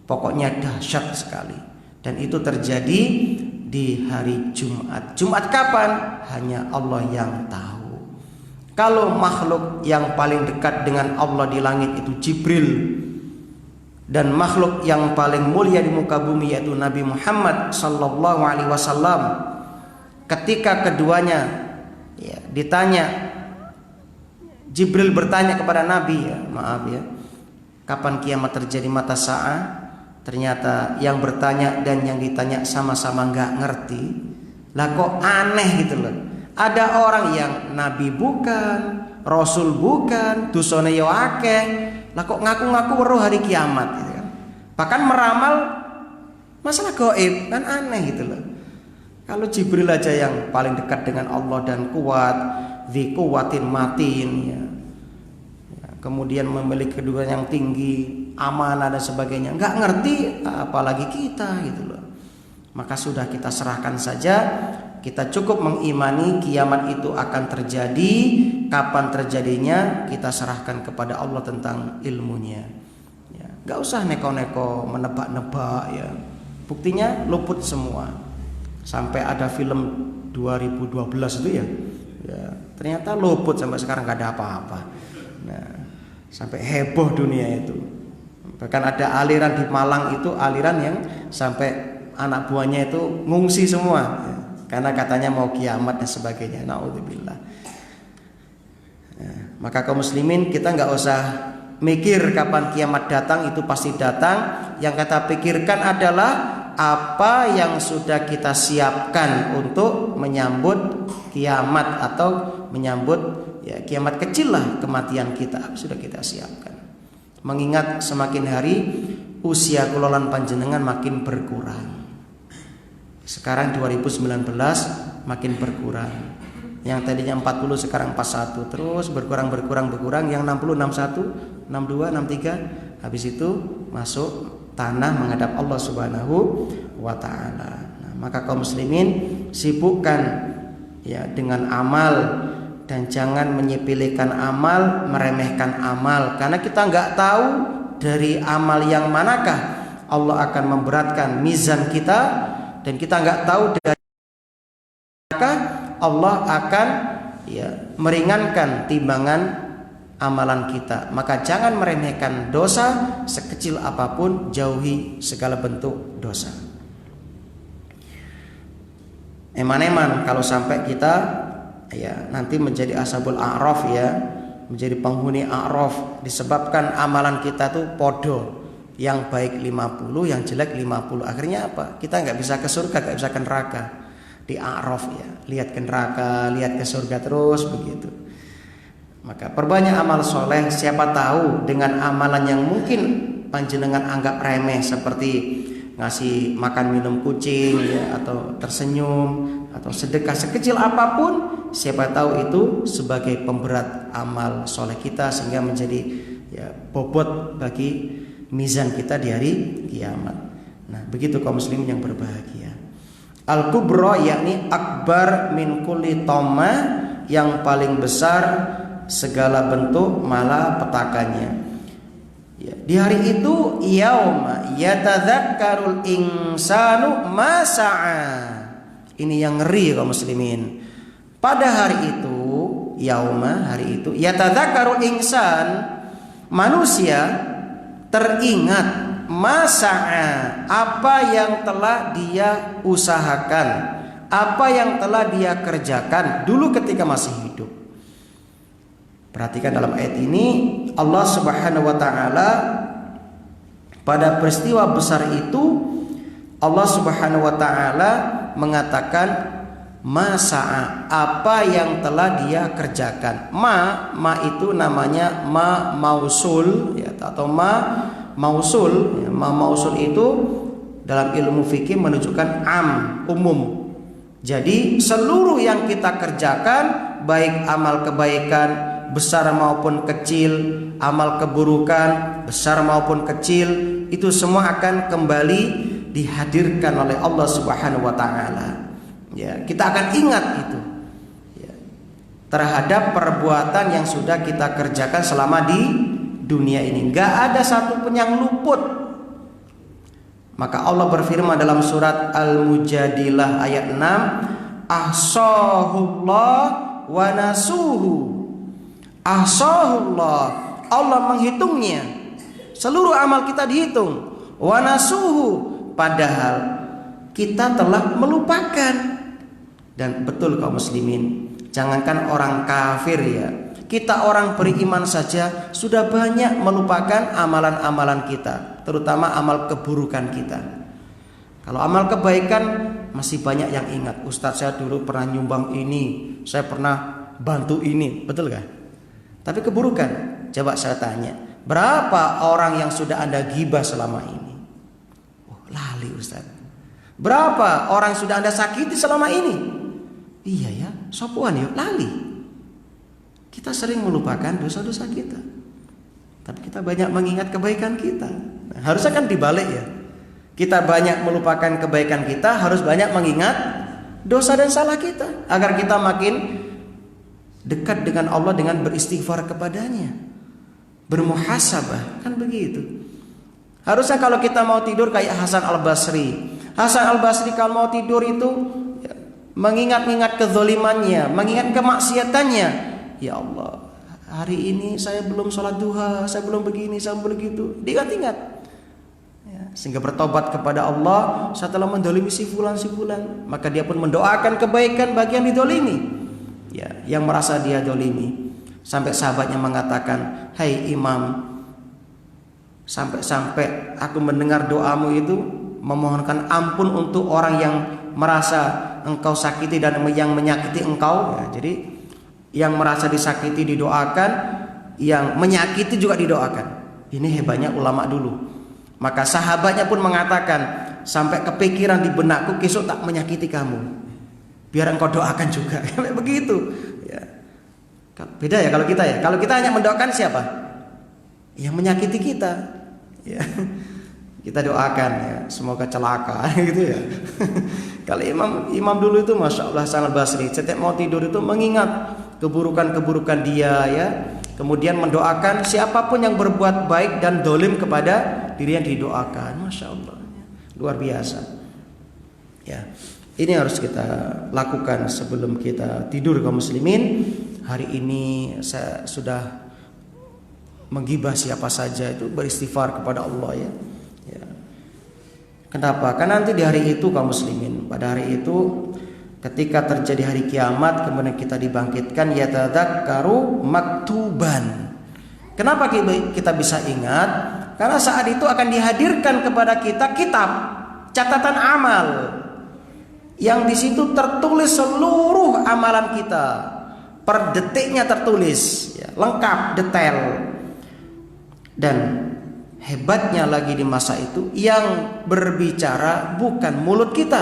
Pokoknya dahsyat sekali. Dan itu terjadi di hari Jumat. Jumat kapan? Hanya Allah yang tahu. Kalau makhluk yang paling dekat dengan Allah di langit itu Jibril, dan makhluk yang paling mulia di muka bumi yaitu Nabi Muhammad sallallahu alaihi wasallam, ketika keduanya, ya, ditanya, Jibril bertanya kepada Nabi, ya, maaf, ya, kapan kiamat terjadi, mata sa'ah? Ternyata yang bertanya dan yang ditanya sama-sama nggak ngerti. Lah kok aneh gitu loh. Ada orang yang nabi bukan, rasul bukan, dosane yo akeh. Lah kok ngaku-ngaku weruh hari kiamat gitu kan. Bahkan meramal masalah gaib, kan aneh gitu loh. Kalau Jibril aja yang paling dekat dengan Allah dan kuat, dzi quwwatin matin, ya. Kemudian memiliki kedudukan yang tinggi, amanah dan sebagainya, nggak ngerti apalagi kita gitu loh. Maka sudah kita serahkan saja. Kita cukup mengimani kiamat itu akan terjadi. Kapan terjadinya kita serahkan kepada Allah tentang ilmunya, ya. Nggak usah neko-neko menebak-nebak, ya. Buktinya luput semua. Sampai ada film 2012 itu, ya, ternyata luput sampai sekarang nggak ada apa-apa. Nah, sampai heboh dunia itu. Bahkan ada aliran di Malang itu, aliran yang sampai anak buahnya itu ngungsi semua, ya, karena katanya mau kiamat dan sebagainya. Naudzubillah. Nah, maka kaum muslimin, kita nggak usah mikir kapan kiamat datang, itu pasti datang. Yang kita pikirkan adalah apa yang sudah kita siapkan untuk menyambut kiamat atau menyambut ya kiamat kecil lah, kematian kita sudah kita siapkan. Mengingat semakin hari usia kulolan panjenengan makin berkurang. Sekarang 2019 makin berkurang. Yang tadinya 40 sekarang 41, terus berkurang. Yang 60 61, 62, 63, habis itu masuk tanah menghadap Allah Subhanahu wa taala. Nah, maka kaum muslimin sibukkan ya dengan amal dan jangan menyepelekan amal, meremehkan amal, karena kita nggak tahu dari amal yang manakah Allah akan memberatkan mizan kita, dan kita nggak tahu dari manakah Allah akan ya meringankan timbangan amalan kita. Maka jangan meremehkan dosa sekecil apapun, jauhi segala bentuk dosa. Eman-eman kalau sampai kita ya nanti menjadi ashabul a'raf ya, menjadi penghuni a'raf disebabkan amalan kita tuh podo, yang baik 50, yang jelek 50. Akhirnya apa? Kita nggak bisa ke surga, nggak bisa ke neraka. Di a'raf ya, lihat ke neraka, lihat ke surga terus begitu. Maka perbanyak amal soleh. Siapa tahu dengan amalan yang mungkin panjenengan anggap remeh seperti ngasih makan minum kucing ya, atau tersenyum atau sedekah sekecil apapun, siapa tahu itu sebagai pemberat amal soleh kita sehingga menjadi ya bobot bagi mizan kita di hari kiamat. Nah, begitu kaum muslimin yang berbahagia. Al-kubra yakni akbar min kulli tama, yang paling besar segala bentuk malapetakannya. Ya, di hari itu yauma yatadzakkarul insanu ma sa'a. Ini yang ngeri kaum muslimin. Pada hari itu, yauma hari itu yatadzakkarul insan, manusia teringat masa'a, apa yang telah dia usahakan, apa yang telah dia kerjakan dulu ketika masih hidup. Perhatikan dalam ayat ini Allah Subhanahu wa taala pada peristiwa besar itu Allah Subhanahu wa taala mengatakan masa'a, apa yang telah dia kerjakan. Ma itu namanya ma mausul ya, atau ma mausul. Ma mausul itu dalam ilmu fikih menunjukkan umum. Jadi seluruh yang kita kerjakan, baik amal kebaikan besar maupun kecil, amal keburukan besar maupun kecil, itu semua akan kembali dihadirkan oleh Allah Subhanahu wa taala. Ya, kita akan ingat itu ya, terhadap perbuatan yang sudah kita kerjakan selama di dunia ini. Gak ada satupun yang luput. Maka Allah berfirman dalam surat Al-Mujadilah ayat 6, ahsahullah wa nasuhu. Ahsahullah, Allah menghitungnya. Seluruh amal kita dihitung. Wa nasuhu, padahal kita telah melupakan. Dan betul kaum muslimin, jangankan orang kafir ya, kita orang beriman saja sudah banyak melupakan amalan-amalan kita, terutama amal keburukan kita. Kalau amal kebaikan masih banyak yang ingat. Ustadz, saya dulu pernah nyumbang ini, saya pernah bantu ini, betul gak? Tapi keburukan, coba saya tanya, berapa orang yang sudah Anda gibah selama ini? Oh, lali Ustaz. Berapa orang sudah Anda sakiti selama ini? Iya ya, sopuan yuk, lali. Kita sering melupakan dosa-dosa kita, tapi kita banyak mengingat kebaikan kita. Nah, harusnya kan dibalik ya. Kita banyak melupakan kebaikan kita, harus banyak mengingat dosa dan salah kita, agar kita makin dekat dengan Allah dengan beristighfar kepadanya, bermuhasabah, kan begitu. Harusnya kalau kita mau tidur kayak Hasan Al-Basri. Hasan Al-Basri kalau mau tidur itu ya, mengingat-ingat kezalimannya, mengingat kemaksiatannya. Ya Allah, hari ini saya belum sholat duha, saya belum begini, saya belum begitu. Diingat-ingat ya, sehingga bertobat kepada Allah setelah mendolimi si fulan. Maka dia pun mendoakan kebaikan bagi yang didolimi ya, yang merasa dia dolimi. Sampai sahabatnya mengatakan, hai imam, sampai aku mendengar doamu itu memohonkan ampun untuk orang yang merasa engkau sakiti dan yang menyakiti engkau. Ya, jadi yang merasa disakiti didoakan, yang menyakiti juga didoakan. Ini hebatnya ulama dulu. Maka sahabatnya pun mengatakan, sampai kepikiran di benakku besok tak menyakiti kamu, biar engkau doakan juga. Begitu. Ya. Beda ya kalau kita ya. Kalau kita hanya mendoakan siapa? Yang menyakiti kita. Ya. Kita doakan ya, semoga celaka gitu ya. Kalau imam dulu itu Masya Allah Hasan al-Basri, setiap mau tidur itu mengingat keburukan-keburukan dia ya. Kemudian mendoakan siapapun yang berbuat baik dan dolim kepada dirinya didoakan. Masya Allah, luar biasa. Ya, ini harus kita lakukan sebelum kita tidur kaum muslimin. Hari ini saya sudah menggibah siapa saja itu beristighfar kepada Allah ya. Kenapa? Karena nanti di hari itu kaum muslimin, pada hari itu ketika terjadi hari kiamat kemudian kita dibangkitkan, yatadzakkaru maktuban. Kenapa kita bisa ingat? Karena saat itu akan dihadirkan kepada kita kitab catatan amal yang di situ tertulis seluruh amalan kita, per detiknya tertulis ya, lengkap, detail. Dan hebatnya lagi di masa itu yang berbicara bukan mulut kita,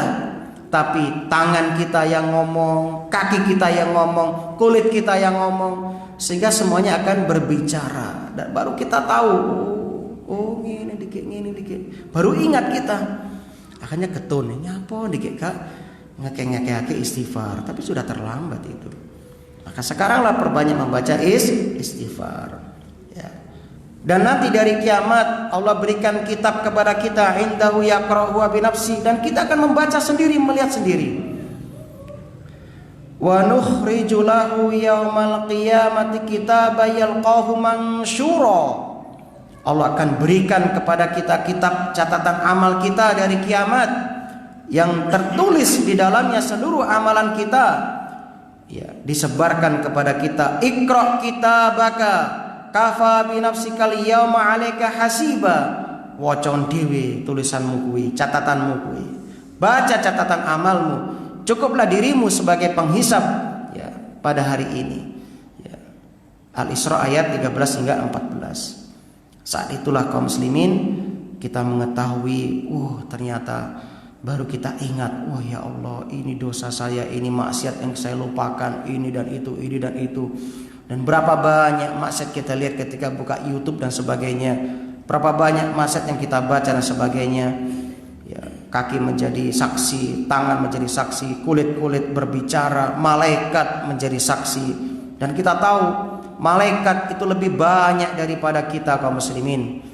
tapi tangan kita yang ngomong, kaki kita yang ngomong, kulit kita yang ngomong, sehingga semuanya akan berbicara. Dan baru kita tahu, oh ini dikit, baru ingat kita. Akhirnya ketun, nyapa dikit kak, ngeke istighfar, tapi sudah terlambat itu. Maka sekaranglah perbanyak membaca istighfar. Dan nanti dari kiamat Allah berikan kitab kepada kita, indahu yaqra'u bi nafsi, dan kita akan membaca sendiri, melihat sendiri. Wa nukhriju lahu yaumal qiyamati kitaban yalqahu mansyura. Allah akan berikan kepada kita kitab catatan amal kita dari kiamat yang tertulis di dalamnya seluruh amalan kita. Ya, disebarkan kepada kita. Iqra kitabaka kafa bi nafsikal yauma 'alaika hasiba. Wocon dhewe tulisanmu kuwi, catatanmu kuwi. Baca catatan amalmu, cukuplah dirimu sebagai penghisab ya pada hari ini. Ya. Al-Isra ayat 13 hingga 14. Saat itulah kaum muslimin kita mengetahui, ternyata baru kita ingat, ya Allah, ini dosa saya, ini maksiat yang saya lupakan, ini dan itu, ini dan itu. Dan berapa banyak maksiat kita lihat ketika buka YouTube dan sebagainya. Berapa banyak maksiat yang kita baca dan sebagainya. Ya, kaki menjadi saksi, tangan menjadi saksi, kulit berbicara, malaikat menjadi saksi. Dan kita tahu malaikat itu lebih banyak daripada kita kaum muslimin.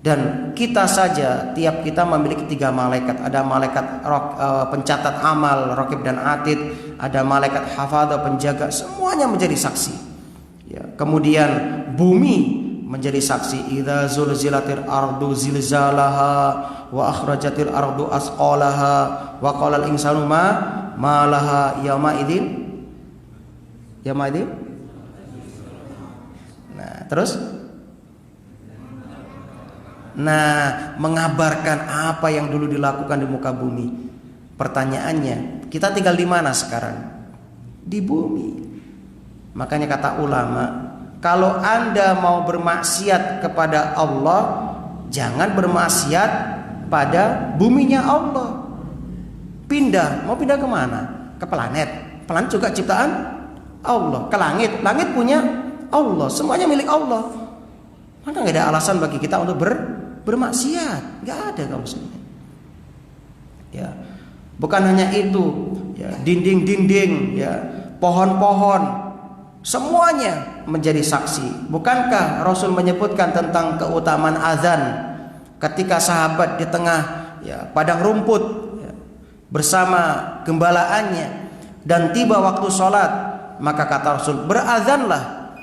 Dan kita saja, tiap kita memiliki 3 malaikat. Ada malaikat pencatat amal, raqib dan atid. Ada malaikat hafadha, penjaga. Semuanya menjadi saksi. Ya, kemudian bumi menjadi saksi. Idza zulzilatil ardu zilzalaha wa akhrajatil ardu asqalaha wa qala al insanu ma laha yauma idzin. Nah, terus mengabarkan apa yang dulu dilakukan di muka bumi. Pertanyaannya, kita tinggal di mana sekarang? Di bumi. Makanya kata ulama, kalau Anda mau bermaksiat kepada Allah, jangan bermaksiat pada buminya Allah. Mau pindah kemana? Ke planet. Planet juga ciptaan Allah. Ke langit. Langit punya Allah. Semuanya milik Allah. Maka nggak ada alasan bagi kita untuk bermaksiat. Nggak ada kaum muslimin. Ya, bukan hanya itu. Ya, dinding-dinding, ya, pohon-pohon. Semuanya menjadi saksi. Bukankah Rasul menyebutkan tentang keutamaan azan ketika sahabat di tengah padang rumput bersama gembalaannya dan tiba waktu sholat, maka kata Rasul, berazanlah.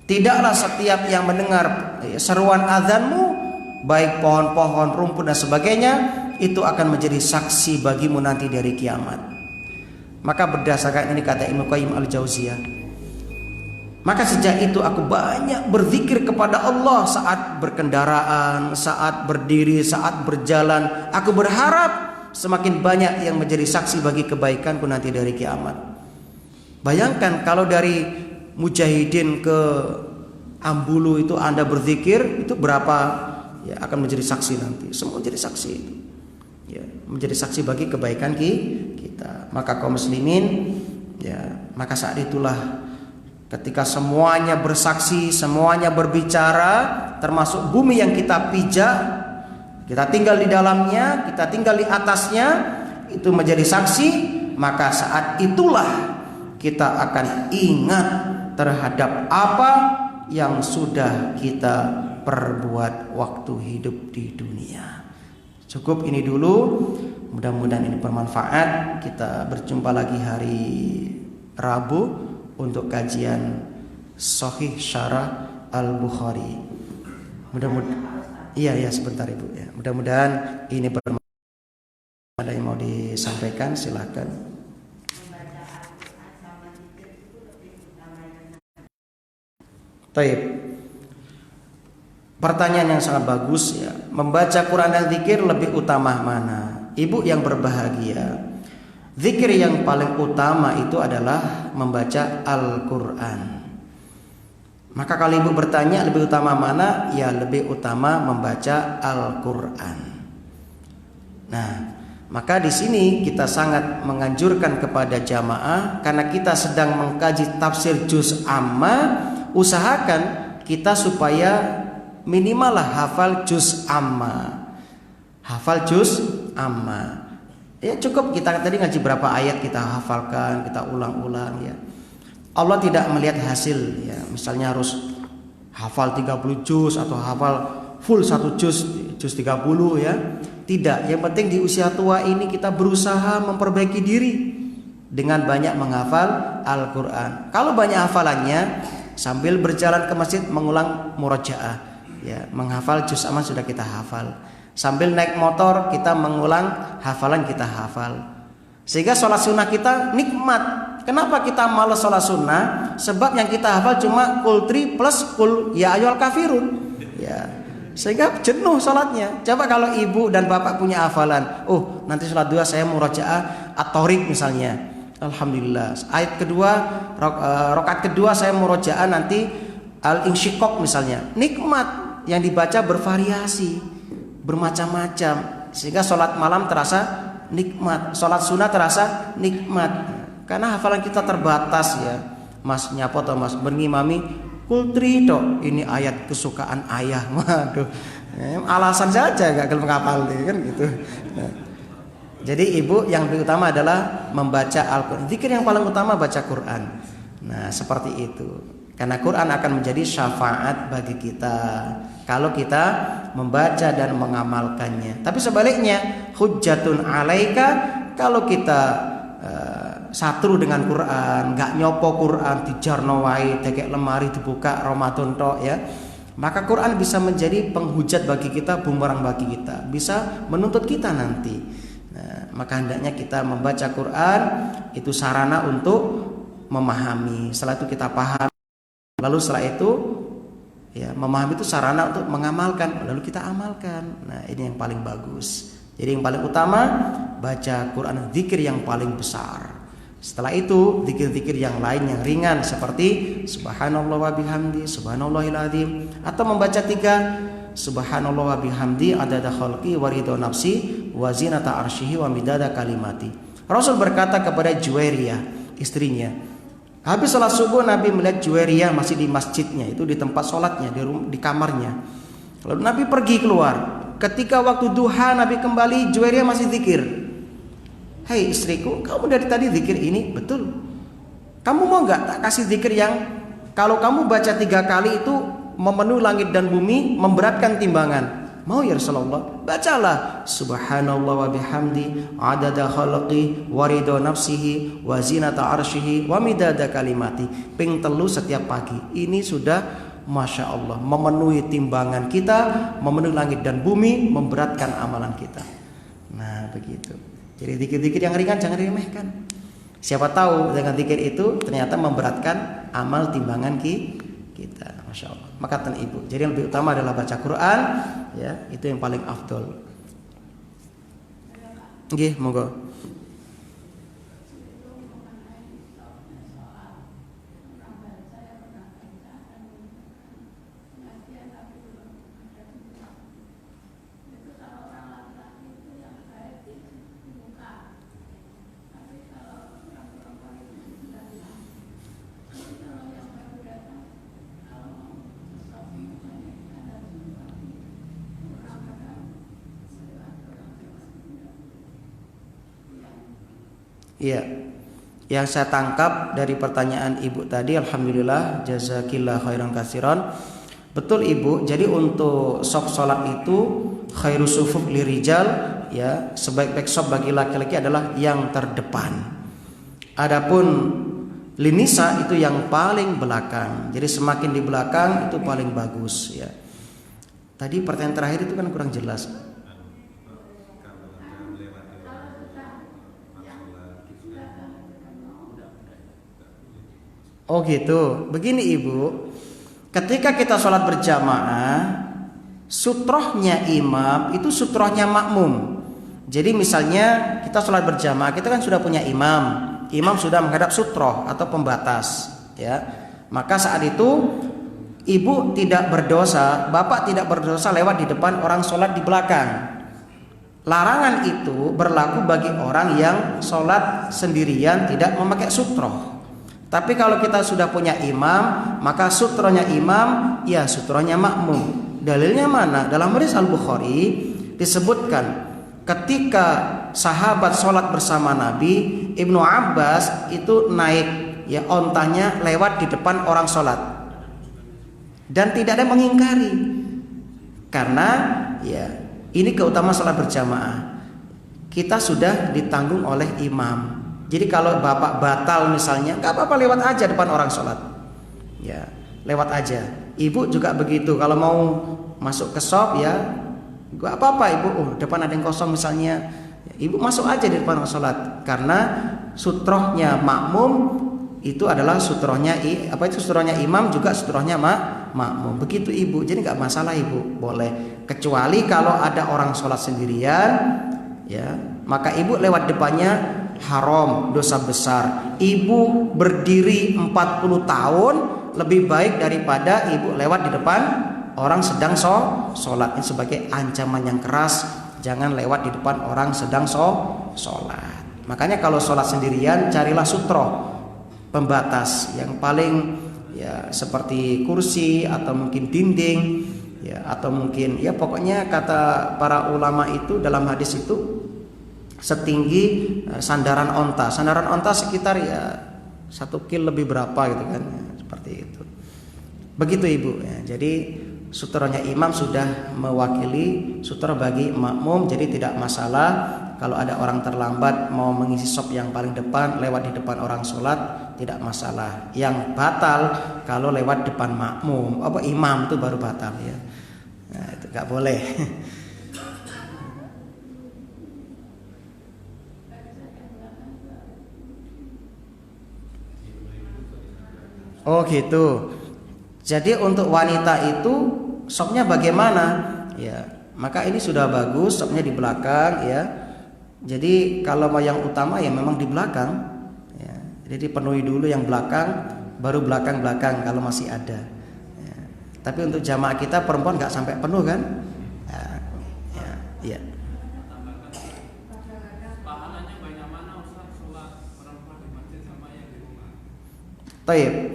Tidaklah setiap yang mendengar seruan azanmu, baik pohon-pohon, rumput dan sebagainya, itu akan menjadi saksi bagimu nanti dari kiamat. Maka berdasarkan ini kata Ibnu Qayyim al-Jauziyah, Maka sejak itu aku banyak berzikir kepada Allah saat berkendaraan, saat berdiri, saat berjalan. Aku berharap semakin banyak yang menjadi saksi bagi kebaikanku nanti dari kiamat. Bayangkan kalau dari Mujahidin ke Ambulu itu Anda berzikir, itu berapa ya akan menjadi saksi nanti. Semua menjadi saksi itu. Ya, menjadi saksi bagi kebaikan kita. Maka kaum muslimin, ya, maka saat itulah ketika semuanya bersaksi, semuanya berbicara, termasuk bumi yang kita pijak, kita tinggal di dalamnya, kita tinggal di atasnya, itu menjadi saksi, maka saat itulah kita akan ingat terhadap apa yang sudah kita perbuat waktu hidup di dunia. Cukup ini dulu, mudah-mudahan ini bermanfaat. Kita berjumpa lagi hari Rabu untuk kajian Sahih Syarah Al-Bukhari. Mudah-mudahan iya sebentar Ibu ya. Mudah-mudahan ini bermanfaat. Ada yang mau disampaikan silakan. Taib. Pertanyaan yang sangat bagus ya. Membaca Quran dan zikir lebih utama mana? Ibu yang berbahagia, zikir yang paling utama itu adalah membaca Al-Quran. Maka kalau ibu bertanya lebih utama mana? Ya lebih utama membaca Al-Quran. Nah, maka di sini kita sangat menganjurkan kepada jamaah, karena kita sedang mengkaji tafsir juz amma, usahakan kita supaya minimal lah hafal juz amma. Hafal juz amma. Ya cukup kita tadi ngaji berapa ayat kita hafalkan, kita ulang-ulang ya. Allah tidak melihat hasil ya. Misalnya harus hafal 30 juz atau hafal full 1 juz 30 ya. Tidak, yang penting di usia tua ini kita berusaha memperbaiki diri dengan banyak menghafal Al-Qur'an. Kalau banyak hafalannya, sambil berjalan ke masjid mengulang murajaah ya, menghafal juz amma sudah kita hafal. Sambil naik motor kita mengulang hafalan kita hafal. Sehingga sholat sunnah kita nikmat. Kenapa kita malas sholat sunnah? Sebab yang kita hafal cuma kul 3 plus kul ya ayyuhal kafirun ya. Sehingga jenuh sholatnya. Coba kalau ibu dan bapak punya hafalan, oh nanti sholat 2 saya murajaah at-Thariq misalnya, alhamdulillah. Ayat kedua, rakaat kedua saya murajaah nanti al-Insyiqaq misalnya. Nikmat. Yang dibaca bervariasi, bermacam-macam, sehingga sholat malam terasa nikmat, sholat sunnah terasa nikmat. Karena hafalan kita terbatas ya. Mas nyapo atau mas berngimami kultri toh, ini ayat kesukaan ayah. Waduh, alasan saja gak gelem ngapal kan gitu. Nah, jadi ibu yang lebih utama adalah membaca Al-Quran. Zikir yang paling utama baca Quran. Nah seperti itu. Karena Quran akan menjadi syafaat bagi kita kalau kita membaca dan mengamalkannya. Tapi sebaliknya, hujjatun alaika, kalau kita satru dengan Quran, nggak nyopo Quran, dijarno wae, tekek lemari dibuka Ramadan tok ya. Maka Quran bisa menjadi penghujat bagi kita, bumerang bagi kita, bisa menuntut kita nanti. Nah, maka hendaknya kita membaca Quran itu sarana untuk memahami. Setelah itu kita paham. Lalu setelah itu ya memahami itu sarana untuk mengamalkan, lalu kita amalkan. Nah ini yang paling bagus. Jadi yang paling utama baca Quran, zikir yang paling besar. Setelah itu zikir-zikir yang lain yang ringan seperti subhanallah wa bihamdi, subhanallahil azim, atau membaca 3 subhanallah wa bihamdi adada khalqi wa ridha nafsi wa zinata arsyihi wa midada kalimati. Rasul berkata kepada Juwairiyah istrinya, habis sholat subuh Nabi melihat Juwairiyah masih di masjidnya, itu di tempat sholatnya, di kamarnya. Lalu Nabi pergi keluar. Ketika waktu duha Nabi kembali, Juwairiyah masih zikir. Hei istriku, kamu dari tadi zikir ini? Betul. Kamu mau gak tak kasih zikir yang kalau kamu baca 3 kali itu memenuhi langit dan bumi, memberatkan timbangan? Mau ya Rasulullah? Bacalah subhanallah wa bihamdi adada khalqi wa ridha nafsihi wa zinata arsyihi wa midada kalimati. Ping 3 setiap pagi. Ini sudah Masya Allah memenuhi timbangan kita, memenuhi langit dan bumi, memberatkan amalan kita. Nah begitu. Jadi zikir-zikir yang ringan jangan diremehkan. Siapa tahu dengan zikir itu ternyata memberatkan amal timbangan kita. Masya Allah. Maka ibu. Jadi yang lebih utama adalah baca Quran, ya, itu yang paling afdol. Nggih, monggo. Iya. Yang saya tangkap dari pertanyaan Ibu tadi, alhamdulillah, jazakillah khairan katsiran. Betul Ibu. Jadi untuk saf salat itu khairu sufuf lirijal, ya, sebaik-baik saf bagi laki-laki adalah yang terdepan. Adapun linisa itu yang paling belakang. Jadi semakin di belakang itu paling bagus, ya. Tadi pertanyaan terakhir itu kan kurang jelas. Oh gitu. Begini Ibu, ketika kita sholat berjamaah, sutrohnya imam itu sutrohnya makmum. Jadi misalnya kita sholat berjamaah, kita kan sudah punya imam. Imam sudah menghadap sutroh atau pembatas, ya. Maka saat itu ibu tidak berdosa, bapak tidak berdosa lewat di depan orang sholat di belakang. Larangan itu berlaku bagi orang yang sholat sendirian tidak memakai sutroh. Tapi kalau kita sudah punya imam, maka sutrohnya imam, ya sutrohnya makmum. Dalilnya mana? Dalam hadis Al-Bukhari disebutkan ketika sahabat sholat bersama Nabi, Ibnu Abbas itu naik, ya, ontanya lewat di depan orang sholat dan tidak ada mengingkari, karena ya ini keutamaan sholat berjamaah. Kita sudah ditanggung oleh imam. Jadi kalau bapak batal misalnya, nggak apa-apa, lewat aja depan orang sholat, ya, lewat aja. Ibu juga begitu, kalau mau masuk ke shop, ya, nggak apa-apa Ibu. Oh, depan ada yang kosong misalnya, ya, Ibu masuk aja di depan orang sholat, karena sutrohnya makmum itu adalah sutrohnya sutrohnya imam juga sutrohnya makmum. Begitu Ibu. Jadi nggak masalah Ibu, boleh. Kecuali kalau ada orang sholat sendirian, ya, maka Ibu lewat depannya haram, dosa besar. Ibu berdiri 40 tahun lebih baik daripada Ibu lewat di depan orang sedang sholat. Ini sebagai ancaman yang keras. Jangan lewat di depan orang sedang sholat. Makanya kalau sholat sendirian, carilah sutroh, pembatas yang paling, ya, seperti kursi atau mungkin dinding, ya, atau mungkin, ya, pokoknya kata para ulama itu dalam hadis itu setinggi sandaran onta. Sandaran onta sekitar, ya, 1 kil lebih berapa gitu kan, ya, seperti itu. Begitu Ibu, ya. Jadi sutrohnya imam sudah mewakili sutroh bagi makmum. Jadi tidak masalah kalau ada orang terlambat mau mengisi sop yang paling depan, lewat di depan orang sholat, tidak masalah. Yang batal kalau lewat depan makmum, imam itu baru batal, ya. Nah, itu nggak boleh. Oh gitu. Jadi untuk wanita itu sopnya bagaimana? Ya, maka ini sudah bagus, sopnya di belakang, ya. Jadi kalau mau yang utama ya memang di belakang, ya. Jadi penuhi dulu yang belakang, baru belakang kalau masih ada. Ya. Tapi untuk jamaah kita perempuan nggak sampai penuh kan? Ya. Taib.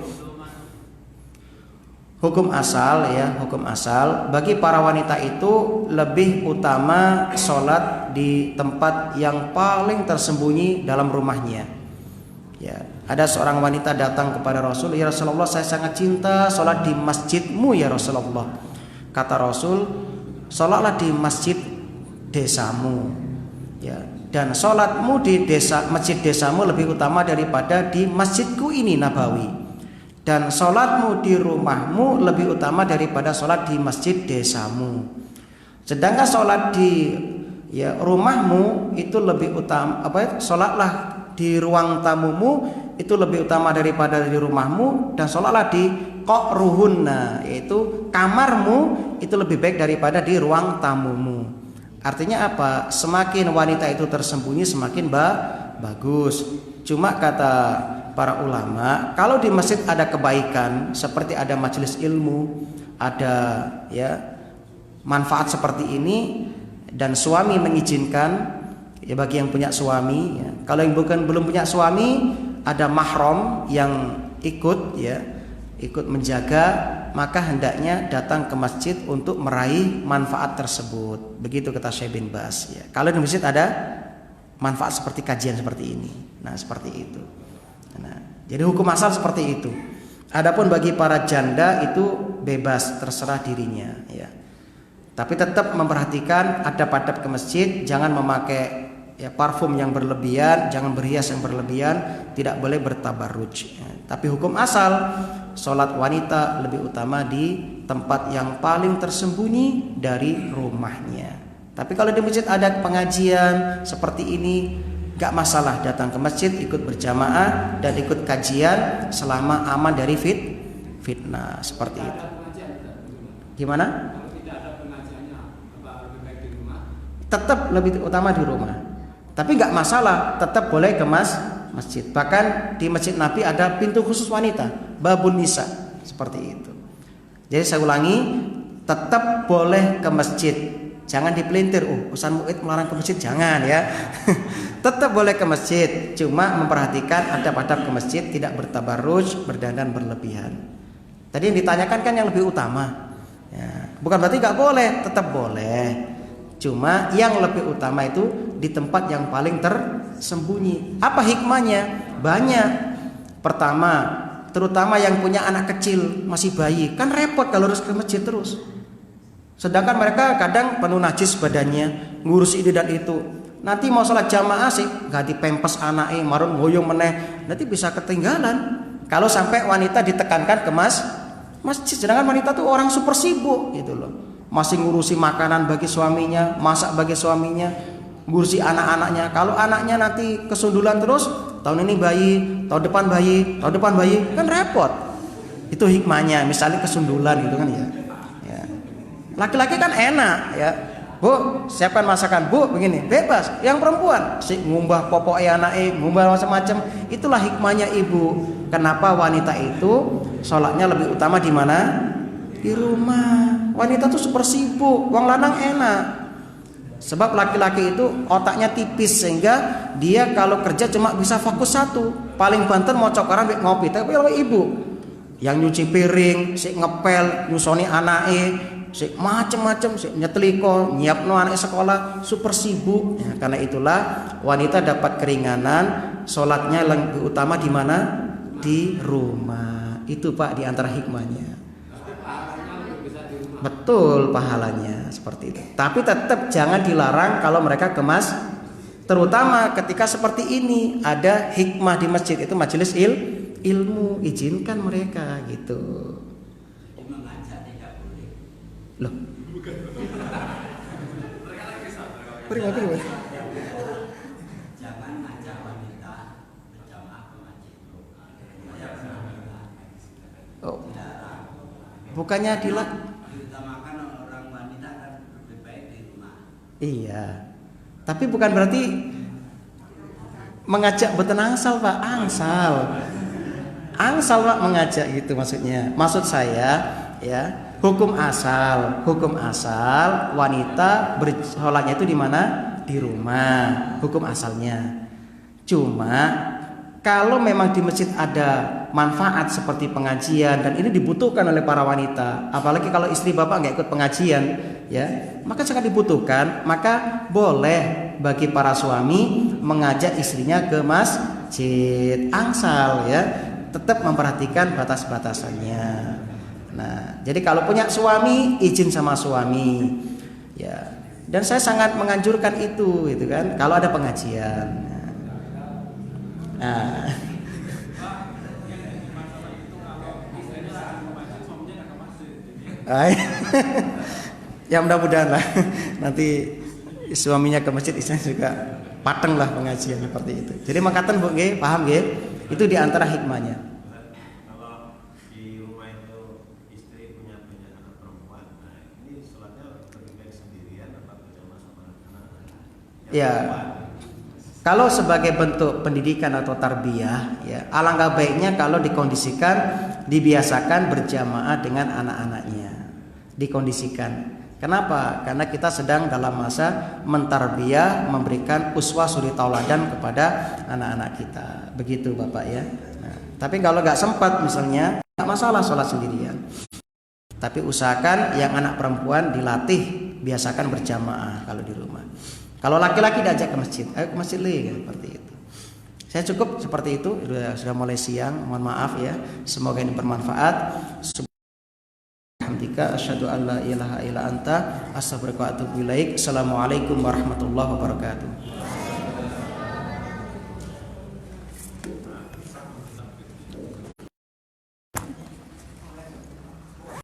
Hukum asal, ya, hukum asal bagi para wanita itu lebih utama sholat di tempat yang paling tersembunyi dalam rumahnya. Ya, ada seorang wanita datang kepada Rasul, ya Rasulullah, saya sangat cinta sholat di masjidmu ya Rasulullah. Kata Rasul, sholatlah di masjid desamu, ya, dan sholatmu di masjid desamu lebih utama daripada di masjidku ini Nabawi. Dan sholatmu di rumahmu lebih utama daripada sholat di masjid desamu. Sedangkan sholat di, ya, rumahmu itu lebih utama, sholatlah di ruang tamumu itu lebih utama daripada di rumahmu, dan sholatlah di qa'ruhunna, yaitu kamarmu itu lebih baik daripada di ruang tamumu. Artinya apa? Semakin wanita itu tersembunyi semakin bagus. Cuma kata para ulama, kalau di masjid ada kebaikan seperti ada majelis ilmu, ada ya manfaat seperti ini, dan suami mengizinkan, ya bagi yang punya suami ya. Kalau yang belum punya suami, ada mahram yang ikut menjaga, maka hendaknya datang ke masjid untuk meraih manfaat tersebut. Begitu kata Syekh bin Baz ya. Kalau di masjid ada manfaat seperti kajian seperti ini. Nah, seperti itu. Nah, jadi hukum asal seperti itu. Adapun bagi para janda itu bebas, terserah dirinya ya. Tapi tetap memperhatikan adab-adab ke masjid, jangan memakai ya parfum yang berlebihan, jangan berhias yang berlebihan, tidak boleh bertabarruj ya. Tapi hukum asal sholat wanita lebih utama di tempat yang paling tersembunyi dari rumahnya. Tapi kalau di masjid ada pengajian seperti ini, gak masalah datang ke masjid, ikut berjamaah dan ikut kajian selama aman dari fitnah seperti itu. Gimana? Tetap lebih utama di rumah. Tapi gak masalah, tetap boleh ke masjid. Bahkan di masjid Nabi ada pintu khusus wanita, babun nisa, seperti itu. Jadi saya ulangi, tetap boleh ke masjid. Jangan dipelintir, Ustaz Mu'id melarang ke masjid, jangan ya. Tetap boleh ke masjid, cuma memperhatikan adab-adab ke masjid, tidak bertabarruj, berdandan berlebihan. Tadi yang ditanyakan kan yang lebih utama ya. Bukan berarti gak boleh, tetap boleh. Cuma yang lebih utama itu di tempat yang paling tersembunyi. Apa hikmahnya? Banyak. Pertama, terutama yang punya anak kecil, masih bayi, kan repot kalau harus ke masjid terus. Sedangkan mereka kadang penuh najis badannya, ngurus ini dan itu. Nanti mau sholat jamaah sih gak dipempes anaknya, marun ngoyong meneh, nanti bisa ketinggalan. Kalau sampai wanita ditekankan ke masjid, sedangkan wanita tuh orang super sibuk gitu loh. Masih ngurusi makanan bagi suaminya, masak bagi suaminya, ngurusi anak-anaknya. Kalau anaknya nanti kesundulan terus, tahun ini bayi, tahun depan bayi, kan repot. Itu hikmahnya, misalnya kesundulan gitu kan ya. Laki-laki kan enak ya. Bu, siapkan masakan, Bu, begini, bebas. Yang perempuan si ngumbah popoknya anaknya, ngumbah macam-macam. Itulah hikmahnya ibu. Kenapa wanita itu sholatnya lebih utama di mana? Di rumah. Wanita tuh super sibuk, wong lanang enak. Sebab laki-laki itu otaknya tipis, sehingga dia kalau kerja cuma bisa fokus satu. Paling banter mau cokoran ngopi. Tapi kalau ibu yang nyuci piring, si ngepel, nyusoni anake, si macem-macem, si nyeteliko, nyiapno anak sekolah, super sibuk ya. Karena itulah wanita dapat keringanan, sholatnya lebih utama di mana? Di rumah. Itu Pak di antara hikmahnya. Betul, pahalanya seperti itu. Tapi tetap jangan dilarang kalau mereka kemas, terutama ketika seperti ini ada hikmah di masjid, itu majelis ilmu, izinkan mereka gitu. Loh. Beri. Oh. Bukannya diutamakan orang wanita kan lebih baik di rumah. Iya. Tapi bukan berarti mengajak boten angsal Pak, angsal Pak mengajak gitu maksudnya. Maksud saya ya, hukum asal wanita bersolatnya itu di mana? Di rumah. Hukum asalnya. Cuma kalau memang di masjid ada manfaat seperti pengajian dan ini dibutuhkan oleh para wanita, apalagi kalau istri bapak nggak ikut pengajian, ya, maka sangat dibutuhkan. Maka boleh bagi para suami mengajak istrinya ke masjid, angsal ya, tetap memperhatikan batas-batasannya. Nah, jadi kalau punya suami izin sama suami, ya. Dan saya sangat menganjurkan itu, gitu kan, kalau ada pengajian. Nah. Ya mudah-mudahan lah nanti suaminya ke masjid, istrinya juga pateng lah pengajian seperti itu. Jadi makaten Bu nggih, paham nggih? Itu di antara hikmahnya. Kalau di rumah itu istri punya anak perempuan, nah ini sholatnya lebih baik sendirian atau berjamaah sama anak-anak? Ya. Kalau sebagai bentuk pendidikan atau tarbiyah, ya alangkah baiknya kalau dikondisikan, dibiasakan berjamaah dengan anak-anaknya. Dikondisikan. Kenapa? Karena kita sedang dalam masa mentarbiyah, memberikan uswah suri tauladan kepada anak-anak kita. Begitu Bapak ya. Nah, tapi kalau nggak sempat misalnya, nggak masalah sholat sendirian. Tapi usahakan yang anak perempuan dilatih, biasakan berjamaah kalau di rumah. Kalau laki-laki diajak ke masjid, ayo ke masjid seperti itu. Saya cukup seperti itu. Sudah mulai siang, mohon maaf ya. Semoga ini bermanfaat. Alhamdulillah, asyhadu an la ilaha illa anta, astaghfiruka wa atubu ilaik. Assalamualaikum warahmatullahi wabarakatuh.